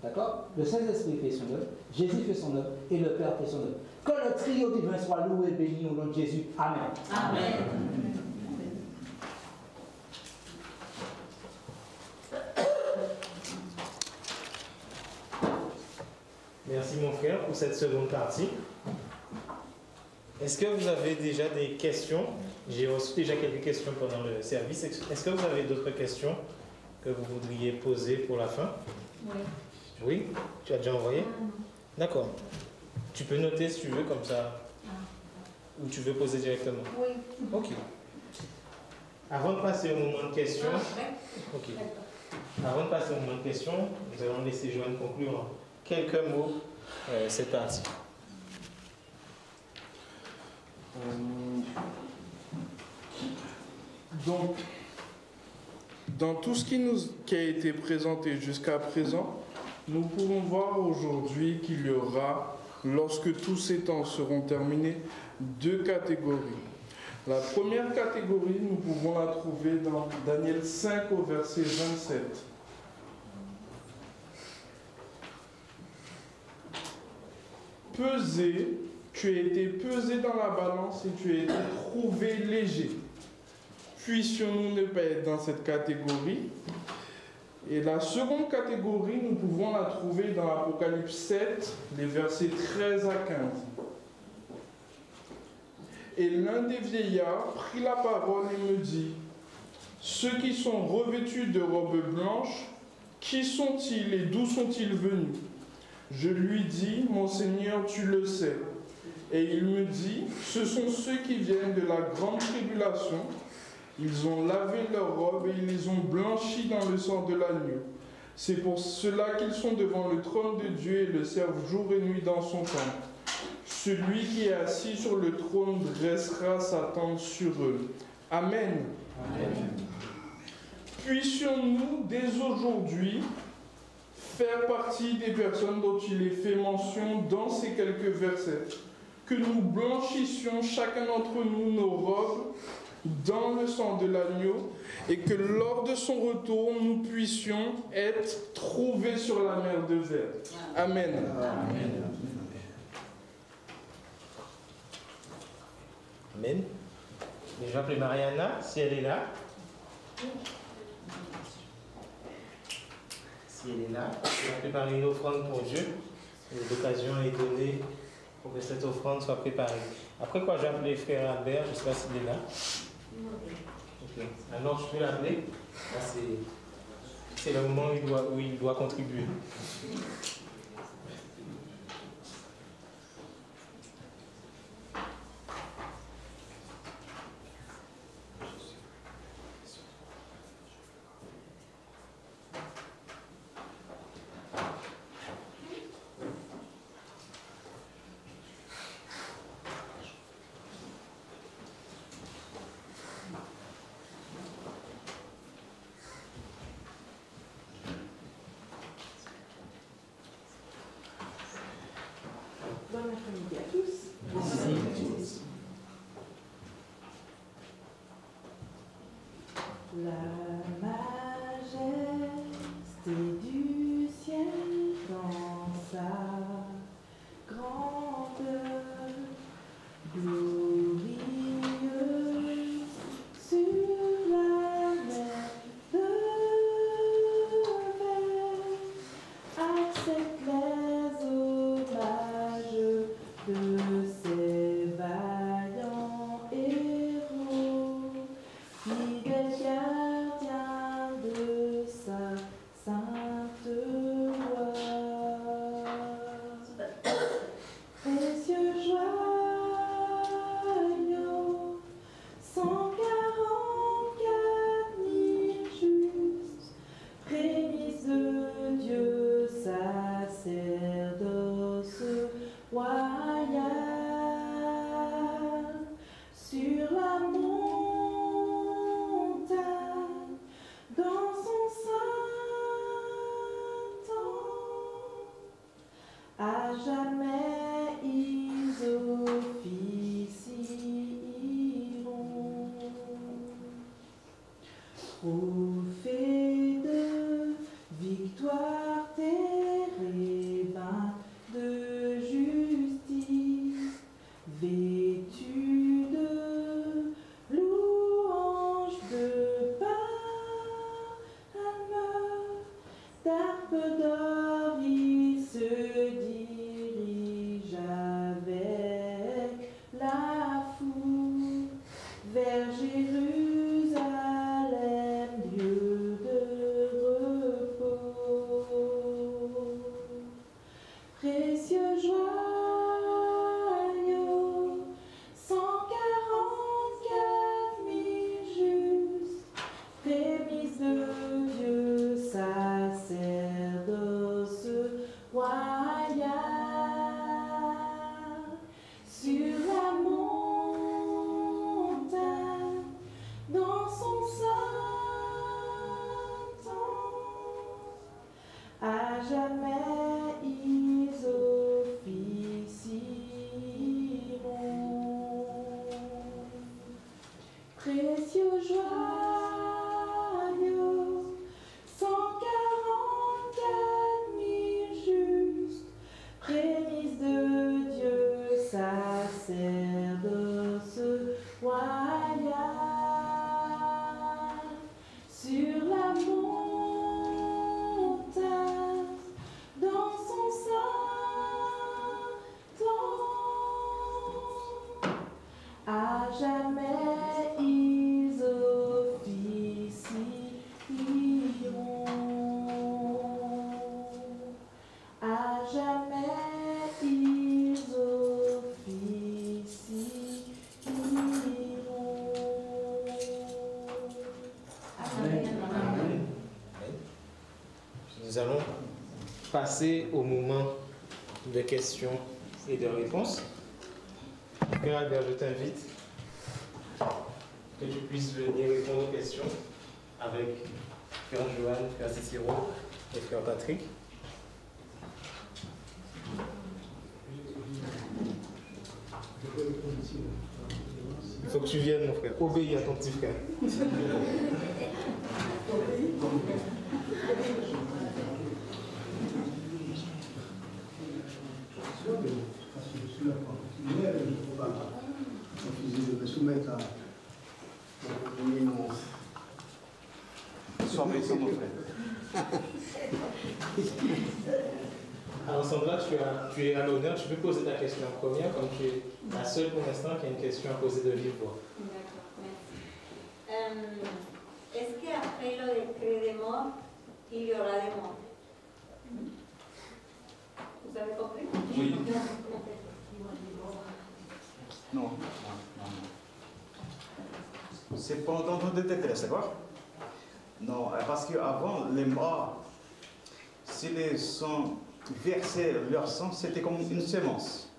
D'accord? Le Saint-Esprit fait son œuvre, Jésus fait son œuvre et le Père fait son œuvre. Que le trio divin soit loué et béni au nom de Jésus. Amen. Amen. Merci mon frère pour cette seconde partie. Est-ce que vous avez déjà des questions? J'ai reçu déjà quelques questions pendant le service. Est-ce que vous avez d'autres questions que vous voudriez poser pour la fin? Oui. Oui? Tu as déjà envoyé? D'accord. Tu peux noter si tu veux comme ça. Ou tu veux poser directement? Oui. Ok. Avant de passer au moment de questions, ok. Avant de passer au moment de questions, nous allons laisser Joanne conclure en quelques mots cette partie. Donc, dans tout ce qui a été présenté jusqu'à présent, nous pouvons voir aujourd'hui qu'il y aura, lorsque tous ces temps seront terminés, 2 catégories. La première catégorie, nous pouvons la trouver dans Daniel 5 au verset 27. Pesé, tu as été pesé dans la balance et tu as été trouvé léger. Puissions-nous ne pas être dans cette catégorie? Et la seconde catégorie, nous pouvons la trouver dans l'Apocalypse 7, les versets 13 à 15. Et l'un des vieillards prit la parole et me dit, ceux qui sont revêtus de robes blanches, qui sont-ils et d'où sont-ils venus? Je lui dis, mon Seigneur, tu le sais. Et il me dit, ce sont ceux qui viennent de la grande tribulation. Ils ont lavé leurs robes et ils les ont blanchies dans le sang de l'agneau. C'est pour cela qu'ils sont devant le trône de Dieu et le servent jour et nuit dans son temple. Celui qui est assis sur le trône dressera sa tente sur eux. Amen. Amen. Puissions-nous dès aujourd'hui faire partie des personnes dont il est fait mention dans ces quelques versets, que nous blanchissions chacun d'entre nous nos robes dans le sang de l'agneau, et que lors de son retour, nous puissions être trouvés sur la mer de Verre. Amen. Amen. Amen. Je vais appeler Mariana, si elle est là. Si elle est là, je vais préparer une offrande pour Dieu. L'occasion est donnée pour que cette offrande soit préparée. Après quoi, j'ai appelé frère Albert, je ne sais pas s'il est là. Ok. Alors, je peux l'appeler. C'est le moment où il doit contribuer. la majesté du ciel dans sa grandeur glorieuse sur la mer de verre, accepte les hommages de ses vaillants héros, fidèles gardiens de sa sainte loi. Précieux joyaux, 144 000 justes, prémices de Dieu, sacerdoce royal, sur la montagne, dans son saint temple, à jamais ils officieront. Trophée de victoire, térébin de justice, vêtu de louanges, de palmes, d'arpes d'or, il se dirige avec la foule vers Jérusalem, lieu de repos. Précieux joyaux, 144 000 justes, prémices de Dieu, sacerdoce royal, sur la montagne, dans son saint temple, à jamais ils officieront. Précieux joyaux, 144 000 justes, prémices de Dieu, sacerdoce royal, sur la montagne, dans son saint temple, à jamais ils officieront. À jamais ils officieront. Amen. Nous allons passer au moment de questions et de réponses. Frère Albert, je t'invite que tu puisses venir répondre aux questions avec Frère Johan, Frère Cicero et Frère Patrick. Il faut que tu viennes, mon frère. Obéis à ton petit frère. Je vais soumettre à mon éminence. Sois méchant, mon frère. Alors Sandra, tu es à l'honneur, tu peux poser ta question en première, comme tu es la seule pour l'instant qui a une question à poser de vive voix. D'accord, merci. Est-ce qu'après le décret de mort, il y aura des morts? Vous avez compris? Oui. Non. C'est pendant le décret, c'est quoi? Non, parce qu'avant, les morts, s'ils versaient leur sang, c'était comme une semence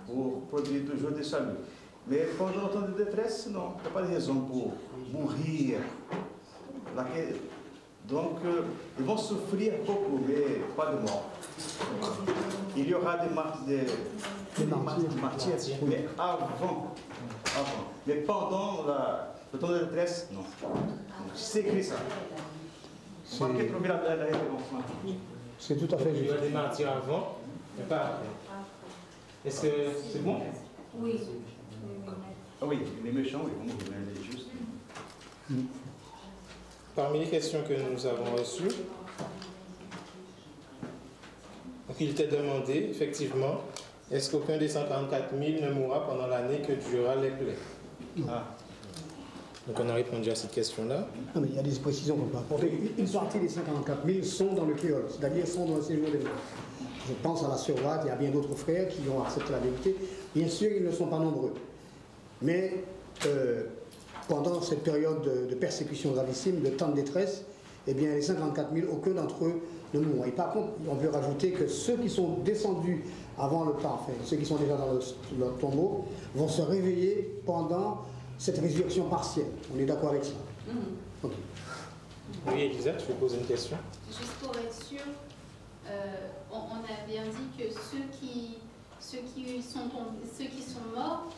pour produire toujours des saluts. Mais pendant le temps de détresse, non, il n'y a pas de raison pour mourir. Donc, ils vont souffrir beaucoup, mais pas de mort. Il y aura des martyrs, mais avant. Mais pendant Le temps de détresse, non. C'est écrit ça. Vous marquez trouver la référence. C'est tout à fait juste. Il y a des martyrs avant, mais pas après. Est-ce que c'est bon? Oui. Ah oui, les méchants, oui, les justes. Parmi les questions que nous avons reçues, donc il était demandé, effectivement, est-ce qu'aucun des 144 000 ne mourra pendant l'année que durera les plaies? Ah. Donc on a répondu à cette question-là. Non, mais il y a des précisions qu'on peut apporter. Une partie des 144 000 sont dans le Kéol, c'est-à-dire sont dans le séjour des morts. Je pense à la sœur Watt, il y a bien d'autres frères qui ont accepté la vérité. Bien sûr, ils ne sont pas nombreux. Mais pendant cette période de persécution gravissime, de temps de détresse, eh bien, les 54 000, aucun d'entre eux ne mourront. Et par contre, on peut rajouter que ceux qui sont descendus avant le temps, enfin, ceux qui sont déjà dans leur tombeau, vont se réveiller pendant cette résurrection partielle. On est d'accord avec ça? Okay. Oui, Elisa, tu veux poser une question? Juste pour être sûr, on a bien dit que ceux qui sont morts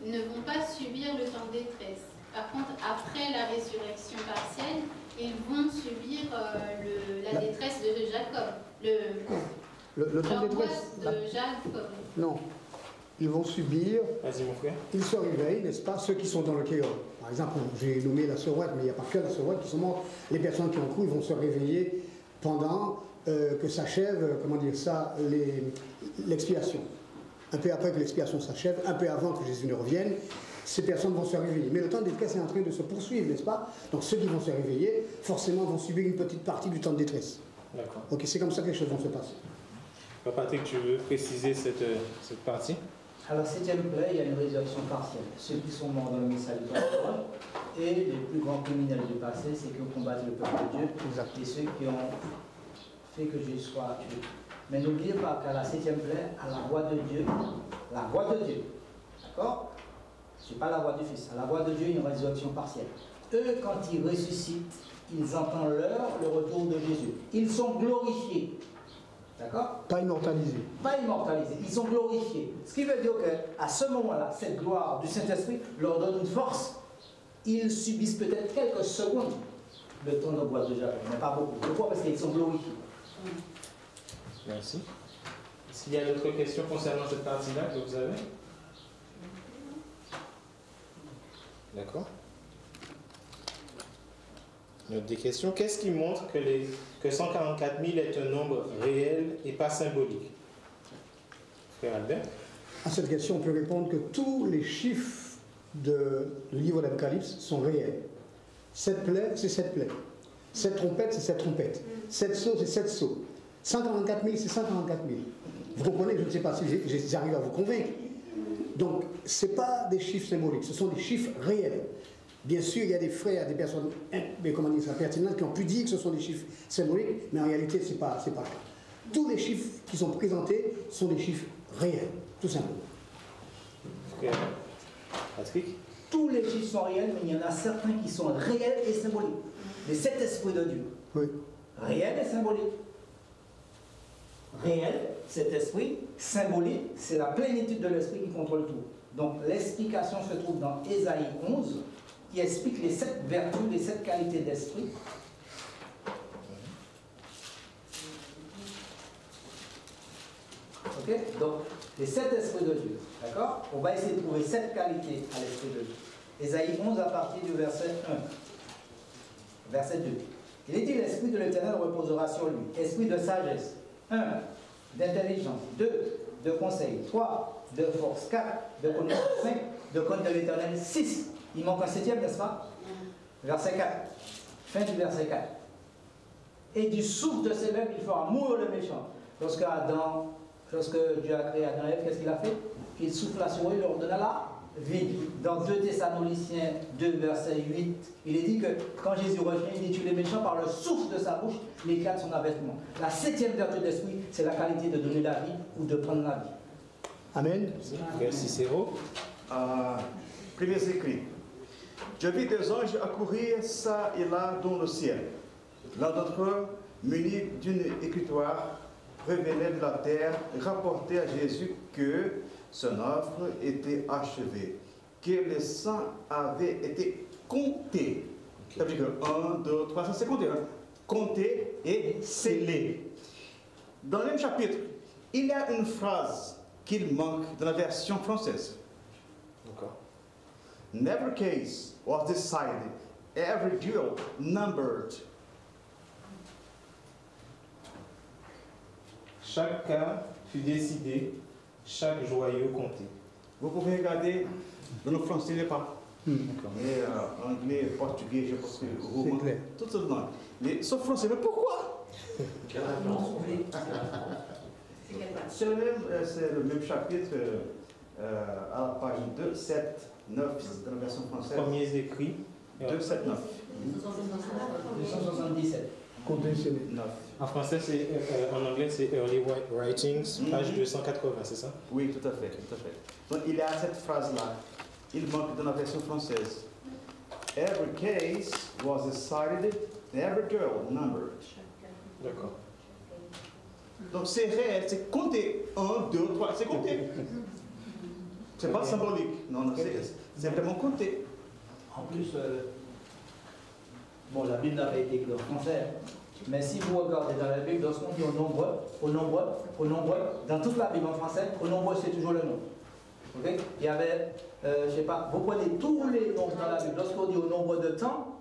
ne vont pas subir le temps de détresse. Par contre, après la résurrection partielle, ils vont subir la détresse de Jacob. Le temps de détresse de Jacob. Non. Ils vont subir. Vas-y, mon frère. Ils se réveillent, n'est-ce pas, ceux qui sont dans le Kéol. Par exemple, j'ai nommé la sœur Watt, mais il n'y a pas que la sœur Watt qui sont morts. Les personnes qui ont cru, ils vont se réveiller pendant que s'achève, comment dire ça, l'expiation. Un peu après que l'expiation s'achève, un peu avant que Jésus ne revienne, ces personnes vont se réveiller. Mais le temps de détresse est en train de se poursuivre, n'est-ce pas? Donc ceux qui vont se réveiller, forcément, vont subir une petite partie du temps de détresse. D'accord. Ok, c'est comme ça que les choses vont se passer. Patrick, tu veux préciser cette partie? À la 7e plaie, il y a une résurrection partielle. Ceux qui sont morts dans le message de Dieu et les plus grands criminels du passé, c'est qui ont combattu le peuple de Dieu, et ceux qui ont fait que Jésus soit tué. Mais n'oubliez pas qu'à la 7e plaie, à la voix de Dieu, d'accord? Ce n'est pas la voix du Fils, à la voix de Dieu, il y a une résurrection partielle. Eux, quand ils ressuscitent, ils entendent le retour de Jésus. Ils sont glorifiés. D'accord? Pas immortalisés. Pas immortalisés, ils sont glorifiés. Ce qui veut dire qu'à ce moment-là, cette gloire du Saint-Esprit leur donne une force. Ils subissent peut-être quelques secondes le temps de boîte de Jacob, mais pas beaucoup. Pourquoi? Parce qu'ils sont glorifiés. Merci. Est-ce qu'il y a d'autres questions concernant cette partie-là que vous avez? D'accord. Une autre des questions. Qu'est-ce qui montre que 144 000 est un nombre réel et pas symbolique? Frère Albert? À cette question, on peut répondre que tous les chiffres du livre d'Apocalypse sont réels. 7 plaies, c'est 7 plaies. 7 trompettes, c'est 7 trompettes. 7 sauts, c'est 7 sauts. 144 000, c'est 144 000. Vous comprenez? Je ne sais pas si j'arrive à vous convaincre. Donc, ce n'est pas des chiffres symboliques, ce sont des chiffres réels. Bien sûr, il y a des frères, des personnes pertinentes qui ont pu dire que ce sont des chiffres symboliques, mais en réalité, ce n'est pas le cas. Tous les chiffres qui sont présentés sont des chiffres réels, tout simplement. Patrick? Tous les chiffres sont réels, mais il y en a certains qui sont réels et symboliques. Les 7 esprits de Dieu. Oui. Réel et symbolique. Réel, cet esprit, symbolique, c'est la plénitude de l'esprit qui contrôle tout. Donc l'explication se trouve dans Ésaïe 11, qui explique les 7 vertus, les 7 qualités d'esprit. Ok? Donc, les 7 esprits de Dieu. D'accord? On va essayer de trouver 7 qualités à l'esprit de Dieu. Ésaïe 11 à partir du verset 1. Verset 2. Il est dit, l'esprit de l'Éternel reposera sur lui. Esprit de sagesse. 1. D'intelligence. 2. De conseil. 3. De force. 4. De connaissance. 5. De crainte de l'Éternel. 6. Il manque un 7e, n'est-ce pas? Verset 4. Fin du verset 4. Et du souffle de ses lèvres, il fera mourir le méchant. Lorsque Dieu a créé Adam et Ève, qu'est-ce qu'il a fait? Il souffla sur eux, il leur donna la vie. Dans 2 Thessaloniciens 2, verset 8, il est dit que quand Jésus revient, il détruit les méchants par le souffle de sa bouche, il éclate son avêtement. La 7e vertu d'esprit, c'est la qualité de donner la vie ou de prendre la vie. Amen. Merci, Céro. Premiers écrits. Je vis des anges accourir ça et là dans le ciel. L'un d'entre eux, muni d'une écritoire, revenait de la terre et rapportait à Jésus que son œuvre était achevée que les saints avaient été comptés. Ça veut dire que 1, 2, 3, ça c'est compté. Hein? Compté et scellé. Dans le même chapitre, il y a une phrase qu'il manque dans la version française. D'accord. Never case was decided, every duel numbered. Chaque cas fut décidé, chaque joyau compté. Vous pouvez regarder, dans le français, il n'y a pas. Mais anglais, portugais, je pense que roman, tout ça dedans. Mais sauf français, mais pourquoi? C'est le même chapitre, à la page 2, 7, 9, dans la version française. Premiers écrits. 2, 7, 9. 277. En français, en anglais, c'est Early Writings, page 280, c'est ça? Oui, tout à fait, tout à fait. Donc il y a cette phrase-là. Il manque dans la version française. Every case was decided, every girl numbered. D'accord. Donc c'est réel, c'est compté. 1, 2, 3, c'est compté. C'est pas symbolique. Non, non, c'est vraiment compté. En plus, bon, la Bible n'a pas été écrite en français, mais si vous regardez dans la Bible, lorsqu'on dit au nombreux, dans toute la Bible en français, au nombreux c'est toujours le nom. Okay? Il y avait, je sais pas, vous prenez tous les noms dans la Bible, lorsqu'on dit au nombre de temps,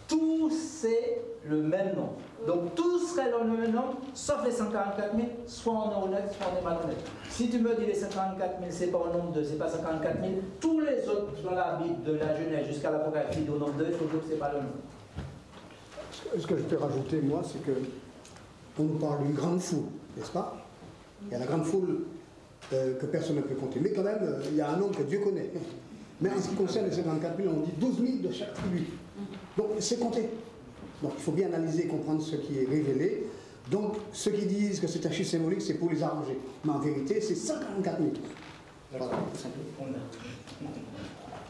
tout c'est le même nom. Donc tout serait dans le même nom, sauf les 144 000, soit on est honnête, soit on est malhonnête. Si tu me dis les 144 000, c'est pas au nombre 2, c'est pas 144 000, tous les autres dans la Bible, de la Genèse jusqu'à l'Apocalypse, au nombre 2, il faut dire que c'est pas le nom. Ce que je peux rajouter, moi, c'est que on nous parle d'une grande foule, n'est-ce pas? Il y a la grande foule que personne ne peut compter. Mais quand même, il y a un nombre que Dieu connaît. Mais en ce qui concerne les 54 000, on dit 12 000 de chaque tribu. Donc c'est compté. Donc il faut bien analyser et comprendre ce qui est révélé. Donc ceux qui disent que c'est un chiffre symbolique, c'est pour les arranger. Mais en vérité, c'est 144 000. Voilà.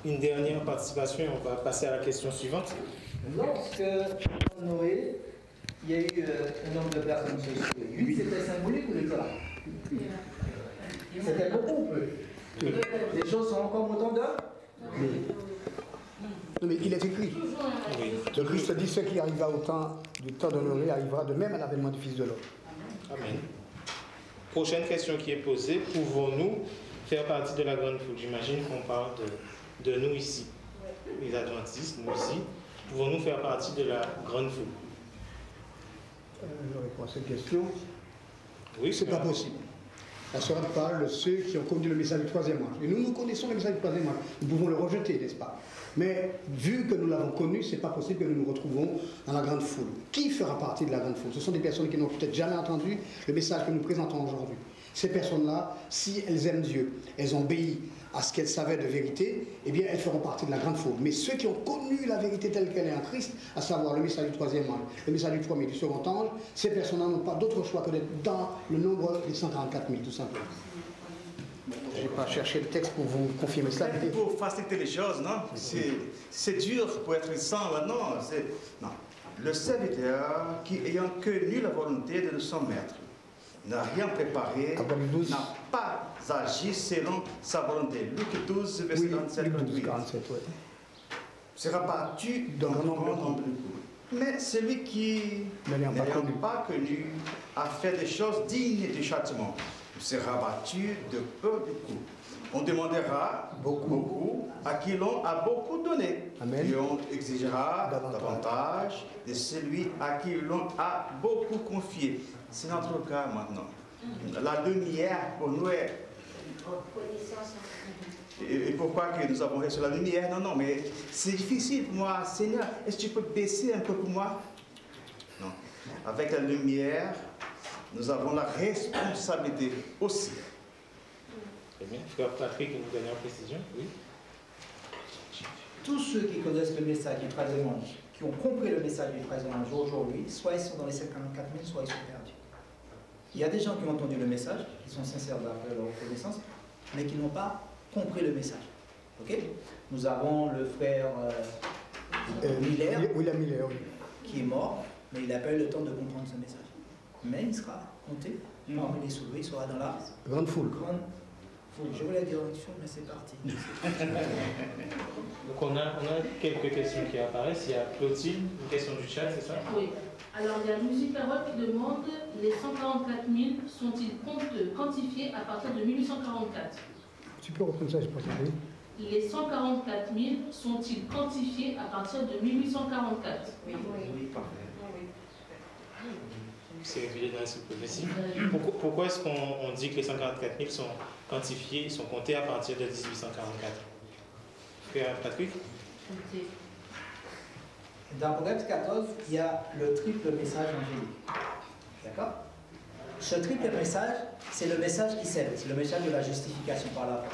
Une dernière participation et on va passer à la question suivante. Lorsque Noé, il y a eu un nombre de personnes qui se sont 8, c'était symbolique ou literal? C'était beaucoup ou peu? Les choses sont encore autant d'heures? Non, mais il est écrit. Le Christ dit ce qui arriva au temps du temps de Noé arrivera de même à l'avènement du Fils de l'homme. Amen. Prochaine question qui est posée, pouvons-nous faire partie de la grande foule? J'imagine qu'on parle de nous ici, les adventistes, nous ici. Pouvons-nous faire partie de la grande foule? Je réponds à cette question. Oui, c'est pas possible. La sœur parle de ceux qui ont connu le message du troisième ange. Et nous connaissons le message du troisième ange. Nous pouvons le rejeter, n'est-ce pas? Mais vu que nous l'avons connu, c'est pas possible que nous nous retrouvons dans la grande foule. Qui fera partie de la grande foule? Ce sont des personnes qui n'ont peut-être jamais entendu le message que nous présentons aujourd'hui. Ces personnes-là, si elles aiment Dieu, elles ont obéi à ce qu'elles savaient de vérité, eh bien elles feront partie de la grande foule. Mais ceux qui ont connu la vérité telle qu'elle est en Christ, à savoir le message du troisième ange, le message du premier et du second ange, ces personnes-là n'ont pas d'autre choix que d'être dans le nombre des 144 000, tout simplement. Je n'ai pas cherché le texte pour vous confirmer ça. Pour faciliter les choses, non? C'est dur pour être saint maintenant. Non. Le serviteur qui, ayant connu la volonté de son maître, n'a rien préparé, n'a pas agi selon sa volonté. Luc 12, verset 47, sera battu dans le nombre. Mais celui qui n'ayant pas connu a fait des choses dignes du châtiment sera battu de peu de coups. On demandera beaucoup à qui l'on a beaucoup donné. Amen. Et on exigera davantage de celui à qui l'on a beaucoup confié. C'est notre cas maintenant. La lumière pour nous est... Et pourquoi que nous avons reçu la lumière? Non, non, mais c'est difficile pour moi. Seigneur, est-ce que tu peux baisser un peu pour moi? Non. Avec la lumière, nous avons la responsabilité aussi. Très bien. Frère Patrick, une dernière précision? Oui. Tous ceux qui connaissent le message du troisième ange, qui ont compris le message du troisième ange aujourd'hui, soit ils sont dans les 54 000, soit ils sont perdus. Il y a des gens qui ont entendu le message, qui sont sincères d'après leur connaissance, mais qui n'ont pas compris le message. Ok? Nous avons le frère Miller, William Miller, oui, qui est mort, mais il n'a pas eu le temps de comprendre ce message. Mais il sera compté, parmi les sauvés, il sera dans la grande foule. Je voulais dire une chose, mais c'est parti. Donc on a quelques questions qui apparaissent. Il y a Clotilde, une question du chat, c'est ça? Oui. Alors il y a Musique Parole qui demande les 144 000 sont-ils quantifiés à partir de 1844? Tu peux reprendre ça, je pense. Les 144 000 sont-ils quantifiés à partir de 1844? Oui, parfait. C'est révélé dans la prophétie. Pourquoi est-ce qu'on dit que les 144 000 sont quantifiés, sont comptés à partir de 1844? Frère Patrick? Dans Apocalypse 14, il y a le triple message angélique. D'accord? Ce triple message, c'est le message qui scelle, c'est le message de la justification par la foi.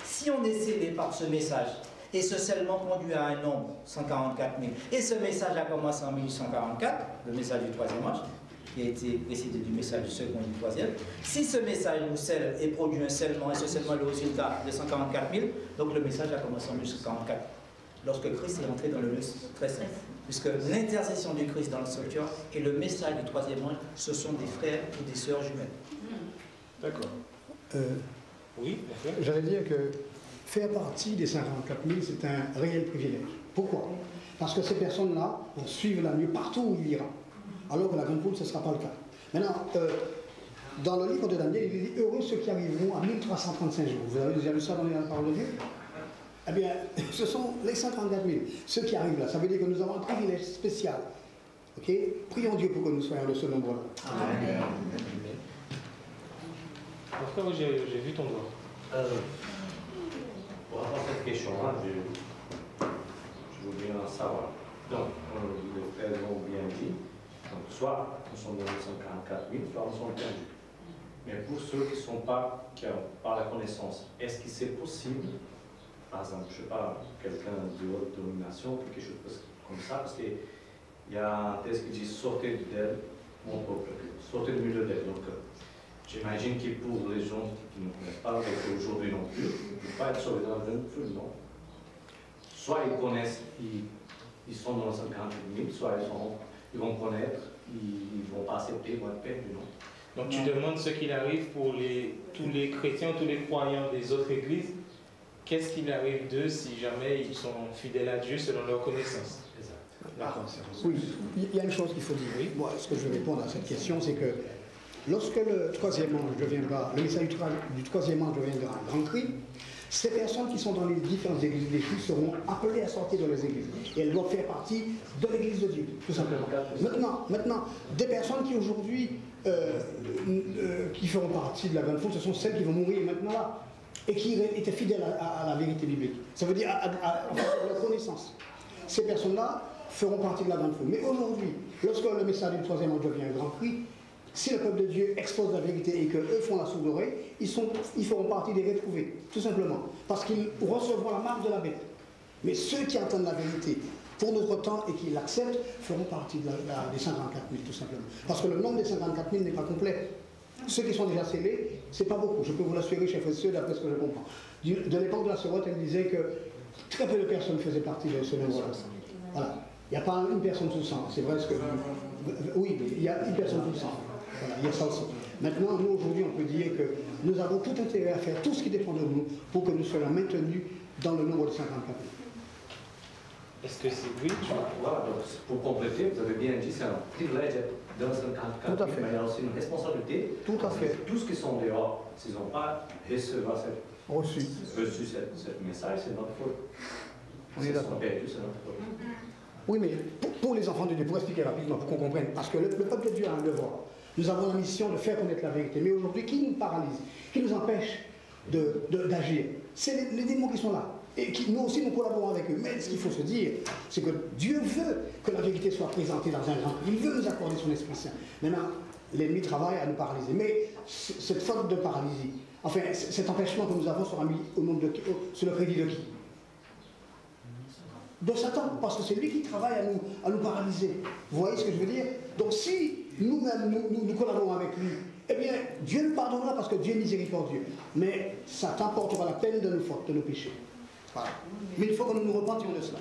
Si on est scellé par ce message, et ce scellement conduit à un nombre, 144 000, et ce message a commencé en 1844, le message du troisième ange, qui a été précédé du message du second et du troisième. Si ce message nous scelle et produit un scellement, et ce scellement est le résultat de 144 000, donc le message a commencé en 1844, lorsque Christ est entré dans le lieu très saint. Puisque l'intercession du Christ dans le sanctuaire et le message du troisième ange, ce sont des frères ou des sœurs jumelles. D'accord. Oui, j'allais dire que faire partie des 54 000, c'est un réel privilège. Pourquoi? Parce que ces personnes-là vont suivre l'agneau partout où il ira. Alors que la grande poule, ce ne sera pas le cas. Maintenant, dans le livre de Daniel, il dit « Heureux ceux qui arriveront à 1335 jours ». Vous avez déjà vu ça dans la parole de Dieu? Eh bien, ce sont les 54 000. Ceux qui arrivent là, ça veut dire que nous avons un privilège spécial. Ok? Prions Dieu pour que nous soyons de ce nombre-là. Amen. Pourquoi j'ai vu ton doigt? Pour rapport à cette question-là, je veux bien en savoir. Donc, les frères l'ont bien dit. Donc, soit nous sommes dans les 144 000, soit nous sommes perdus. Mais pour ceux qui n'ont pas la connaissance, est-ce que c'est possible, par exemple, je ne sais pas, quelqu'un de haute domination, quelque chose comme ça, parce qu'il y a un texte qui dit sortez d'elle, mon peuple, sortez du milieu d'elle. Donc, j'imagine que pour les gens qui ne connaissent pas, et aujourd'hui non plus, ils ne peuvent pas être sauvés dans le feu, non. Soit ils connaissent, ils sont dans les 148 000, soit ils vont connaître, ils ne vont pas accepter, ils vont être perdus, non. Donc tu demandes ce qu'il arrive pour tous les chrétiens, tous les croyants des autres églises. Qu'est-ce qu'il arrive d'eux si jamais ils sont fidèles à Dieu selon leur connaissance? D'accord. Oui, il y a une chose qu'il faut dire. Oui. Moi, ce que je vais répondre à cette question, c'est que lorsque le troisième ange deviendra, le message du troisième ange deviendra un grand cri, ces personnes qui sont dans les différentes églises d'église seront appelées à sortir de les églises. Et elles doivent faire partie de l'église de Dieu, tout simplement. Maintenant, des personnes qui aujourd'hui qui feront partie de la grande foule, ce sont celles qui vont mourir maintenant là, et qui étaient fidèles à la vérité biblique. Ça veut dire à leur connaissance. Ces personnes-là feront partie de la grande foule. Mais aujourd'hui, lorsque le message du troisième ange devient un grand cri, si le peuple de Dieu expose la vérité et qu'eux font la sourde oreille, ils feront partie des retrouvés, tout simplement. Parce qu'ils recevront la marque de la bête. Mais ceux qui entendent la vérité pour notre temps et qui l'acceptent feront partie des 54 000, tout simplement. Parce que le nombre des 54 000 n'est pas complet. Ceux qui sont déjà scellés, c'est pas beaucoup. Je peux vous l'assurer, chers frères et sœurs, d'après ce que je comprends. De l'époque de la Sorote, elle disait que très peu de personnes faisaient partie de ce nombre-là. Voilà. Il n'y a pas une personne sous 100. C'est vrai ce que... Oui, mais il y a une personne sous 100. Voilà, il y a ça aussi. Maintenant, nous, aujourd'hui, on peut dire que nous avons tout intérêt à faire tout ce qui dépend de nous pour que nous soyons maintenus dans le nombre de 54 000. Est-ce que c'est oui? Voilà, donc pour compléter, vous avez bien dit, c'est un privilège dans 54 000, mais il y a aussi une responsabilité. Tout à fait. Tous qui sont dehors, s'ils n'ont pas reçu ce message, c'est notre faute. On est d'accord. C'est notre faute. Oui, mais pour les enfants de Dieu, pour expliquer rapidement, pour qu'on comprenne, parce que le peuple de Dieu a un devoir. Nous avons la mission de faire connaître la vérité. Mais aujourd'hui, qui nous paralyse, qui nous empêche d'agir? C'est les démons qui sont là. Et nous aussi, nous collaborons avec eux. Mais ce qu'il faut se dire, c'est que Dieu veut que la vérité soit présentée dans un grand. Il veut nous accorder son Esprit Saint. Maintenant, l'ennemi travaille à nous paralyser. Mais cette faute de paralysie, enfin, cet empêchement que nous avons sera mis sur le crédit de qui? De Satan, parce que c'est lui qui travaille à nous paralyser. Vous voyez ce que je veux dire? Donc si nous-mêmes, nous collaborons avec lui, eh bien, Dieu nous pardonnera parce que Dieu est miséricordieux. Mais Satan portera la peine de nos fautes, de nos péchés. Voilà. Mais il faut que nous nous repentions de cela.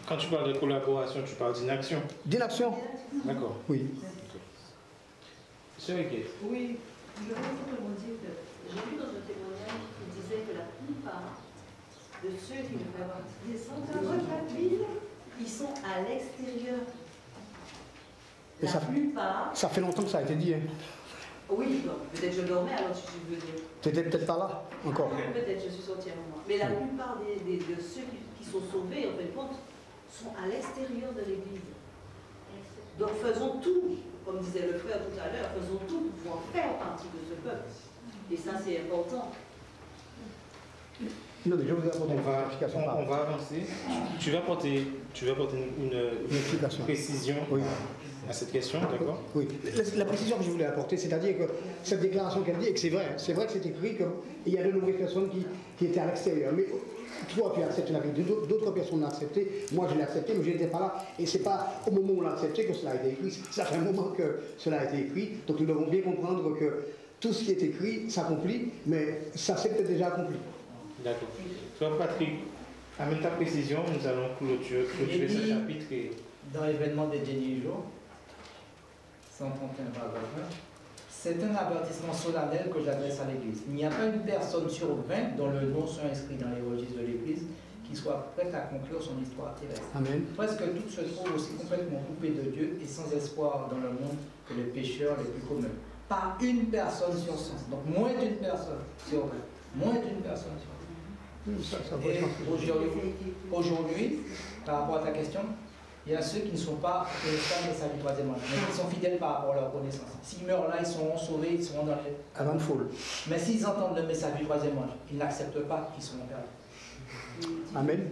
Quand tu parles de collaboration, tu parles d'inaction? D'inaction? D'accord. Oui. Monsieur Riquet. Oui, je veux simplement dire que j'ai vu dans un témoignage qui disait que la plupart de ceux qui ne font partie des 144 000, ils sont à l'extérieur. La plupart. Ça fait longtemps que ça a été dit. Hein. Oui, bon, peut-être je dormais alors si je veux dire. Tu n'étais peut-être pas là encore. Peut-être je suis sortie à un moment. Mais la plupart de ceux qui sont sauvés, en fin de compte, sont à l'extérieur de l'Église. Donc faisons tout, comme disait le frère tout à l'heure, faisons tout pour pouvoir faire partie de ce peuple. Et ça, c'est important. Non, mais je vous apporter une explication. On va avancer. Tu vas apporter une explication. Précision à cette question, d'accord? Oui. La précision que je voulais apporter, c'est-à-dire que cette déclaration qu'elle dit, et que c'est vrai que c'est écrit qu'il y a de nombreuses personnes qui étaient à l'extérieur. Mais toi, tu as accepté la vérité, d'autres personnes l'ont accepté. Moi, je l'ai accepté, mais je n'étais pas là. Et ce n'est pas au moment où on l'a accepté que cela a été écrit. Ça fait un moment que cela a été écrit. Donc nous devons bien comprendre que tout ce qui est écrit s'accomplit, mais ça s'est peut-être déjà accompli. D'accord. Toi, Patrick, amène ta précision, nous allons clôturer ce chapitre. Dans l'événement des derniers jours, 131 paragraphe 1, c'est un avertissement solennel que j'adresse à l'Église. Il n'y a pas une personne sur 20 dont le nom soit inscrit dans les registres de l'Église qui soit prête à conclure son histoire terrestre. Amen. Presque toutes se trouvent aussi complètement coupées de Dieu et sans espoir dans le monde que les pécheurs les plus communs. Pas une personne sur 100, donc moins d'une personne sur 20. Moins d'une personne sur 20. Et aujourd'hui, par rapport à ta question, il y a ceux qui ne sont pas connaissants de sa vie troisième âge, mais qui sont fidèles par rapport à leur connaissance. S'ils meurent là, ils seront sauvés, ils seront dans les... Avant de foule. Mais s'ils entendent le message du troisième âge, ils n'acceptent pas qu'ils seront perdus. Amen.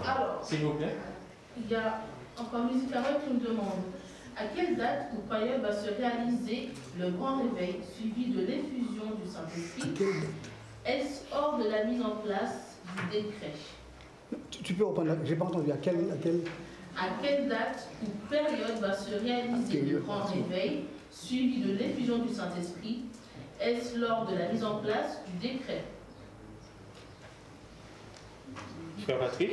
Alors, s'il vous plaît. Il y a encore Musique Arrête qui me demande à quelle date ou période va se réaliser le grand réveil suivi de l'effusion du Saint-Esprit? Est-ce hors de la mise en place du décret? Tu peux reprendre, j'ai pas entendu, à quelle date ou période va se réaliser le grand réveil suivi de l'effusion du Saint-Esprit? Est-ce lors de la mise en place du décret? Frère Patrick?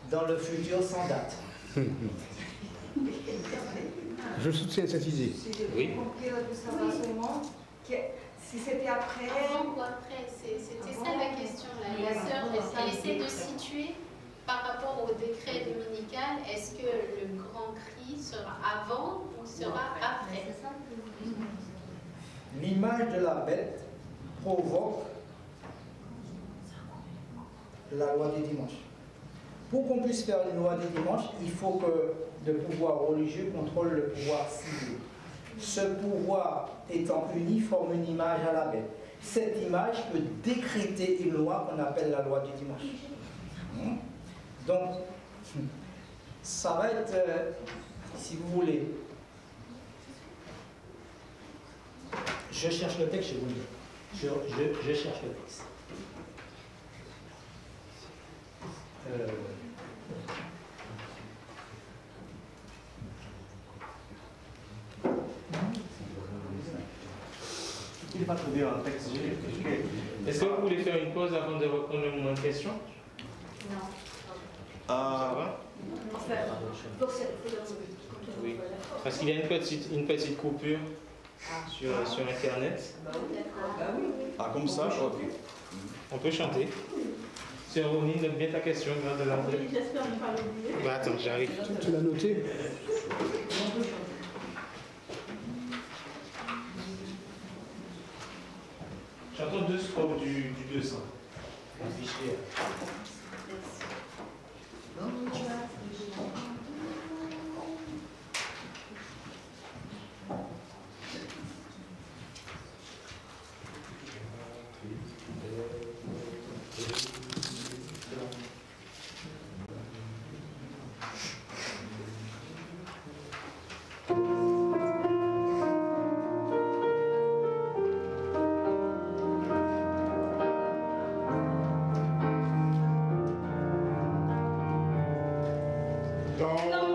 Dans le futur sans date. Je soutiens cette idée. Si j'ai bien compris seulement, si c'était après... Avant ou après, c'était ça la question. La sœur, elle essaie de situer par rapport au décret dominical, est-ce que le grand cri sera avant ou sera après? L'image de la bête provoque la loi du dimanche. Pour qu'on puisse faire une loi du dimanche, il faut que le pouvoir religieux contrôle le pouvoir civil. Ce pouvoir étant uni forme une image à la bête. Cette image peut décréter une loi qu'on appelle la loi du dimanche. Donc, ça va être, si vous voulez, je cherche le texte, je vous le dis. Je cherche le texte. Il n'est pas trouvé un texte. Est-ce que vous voulez faire une pause avant de reprendre le moment de question? Non. Ça va? Oui. Parce qu'il y a une petite coupure sur Internet. Ah, comme ça? Ok. On peut chanter. Sœur Ronnie, note bien ta question, grâce de l'anglais. J'espère ne pas l'oublier. Bah attends, j'arrive. Tu l'as noté? Chantons deux strophes du 200. Dans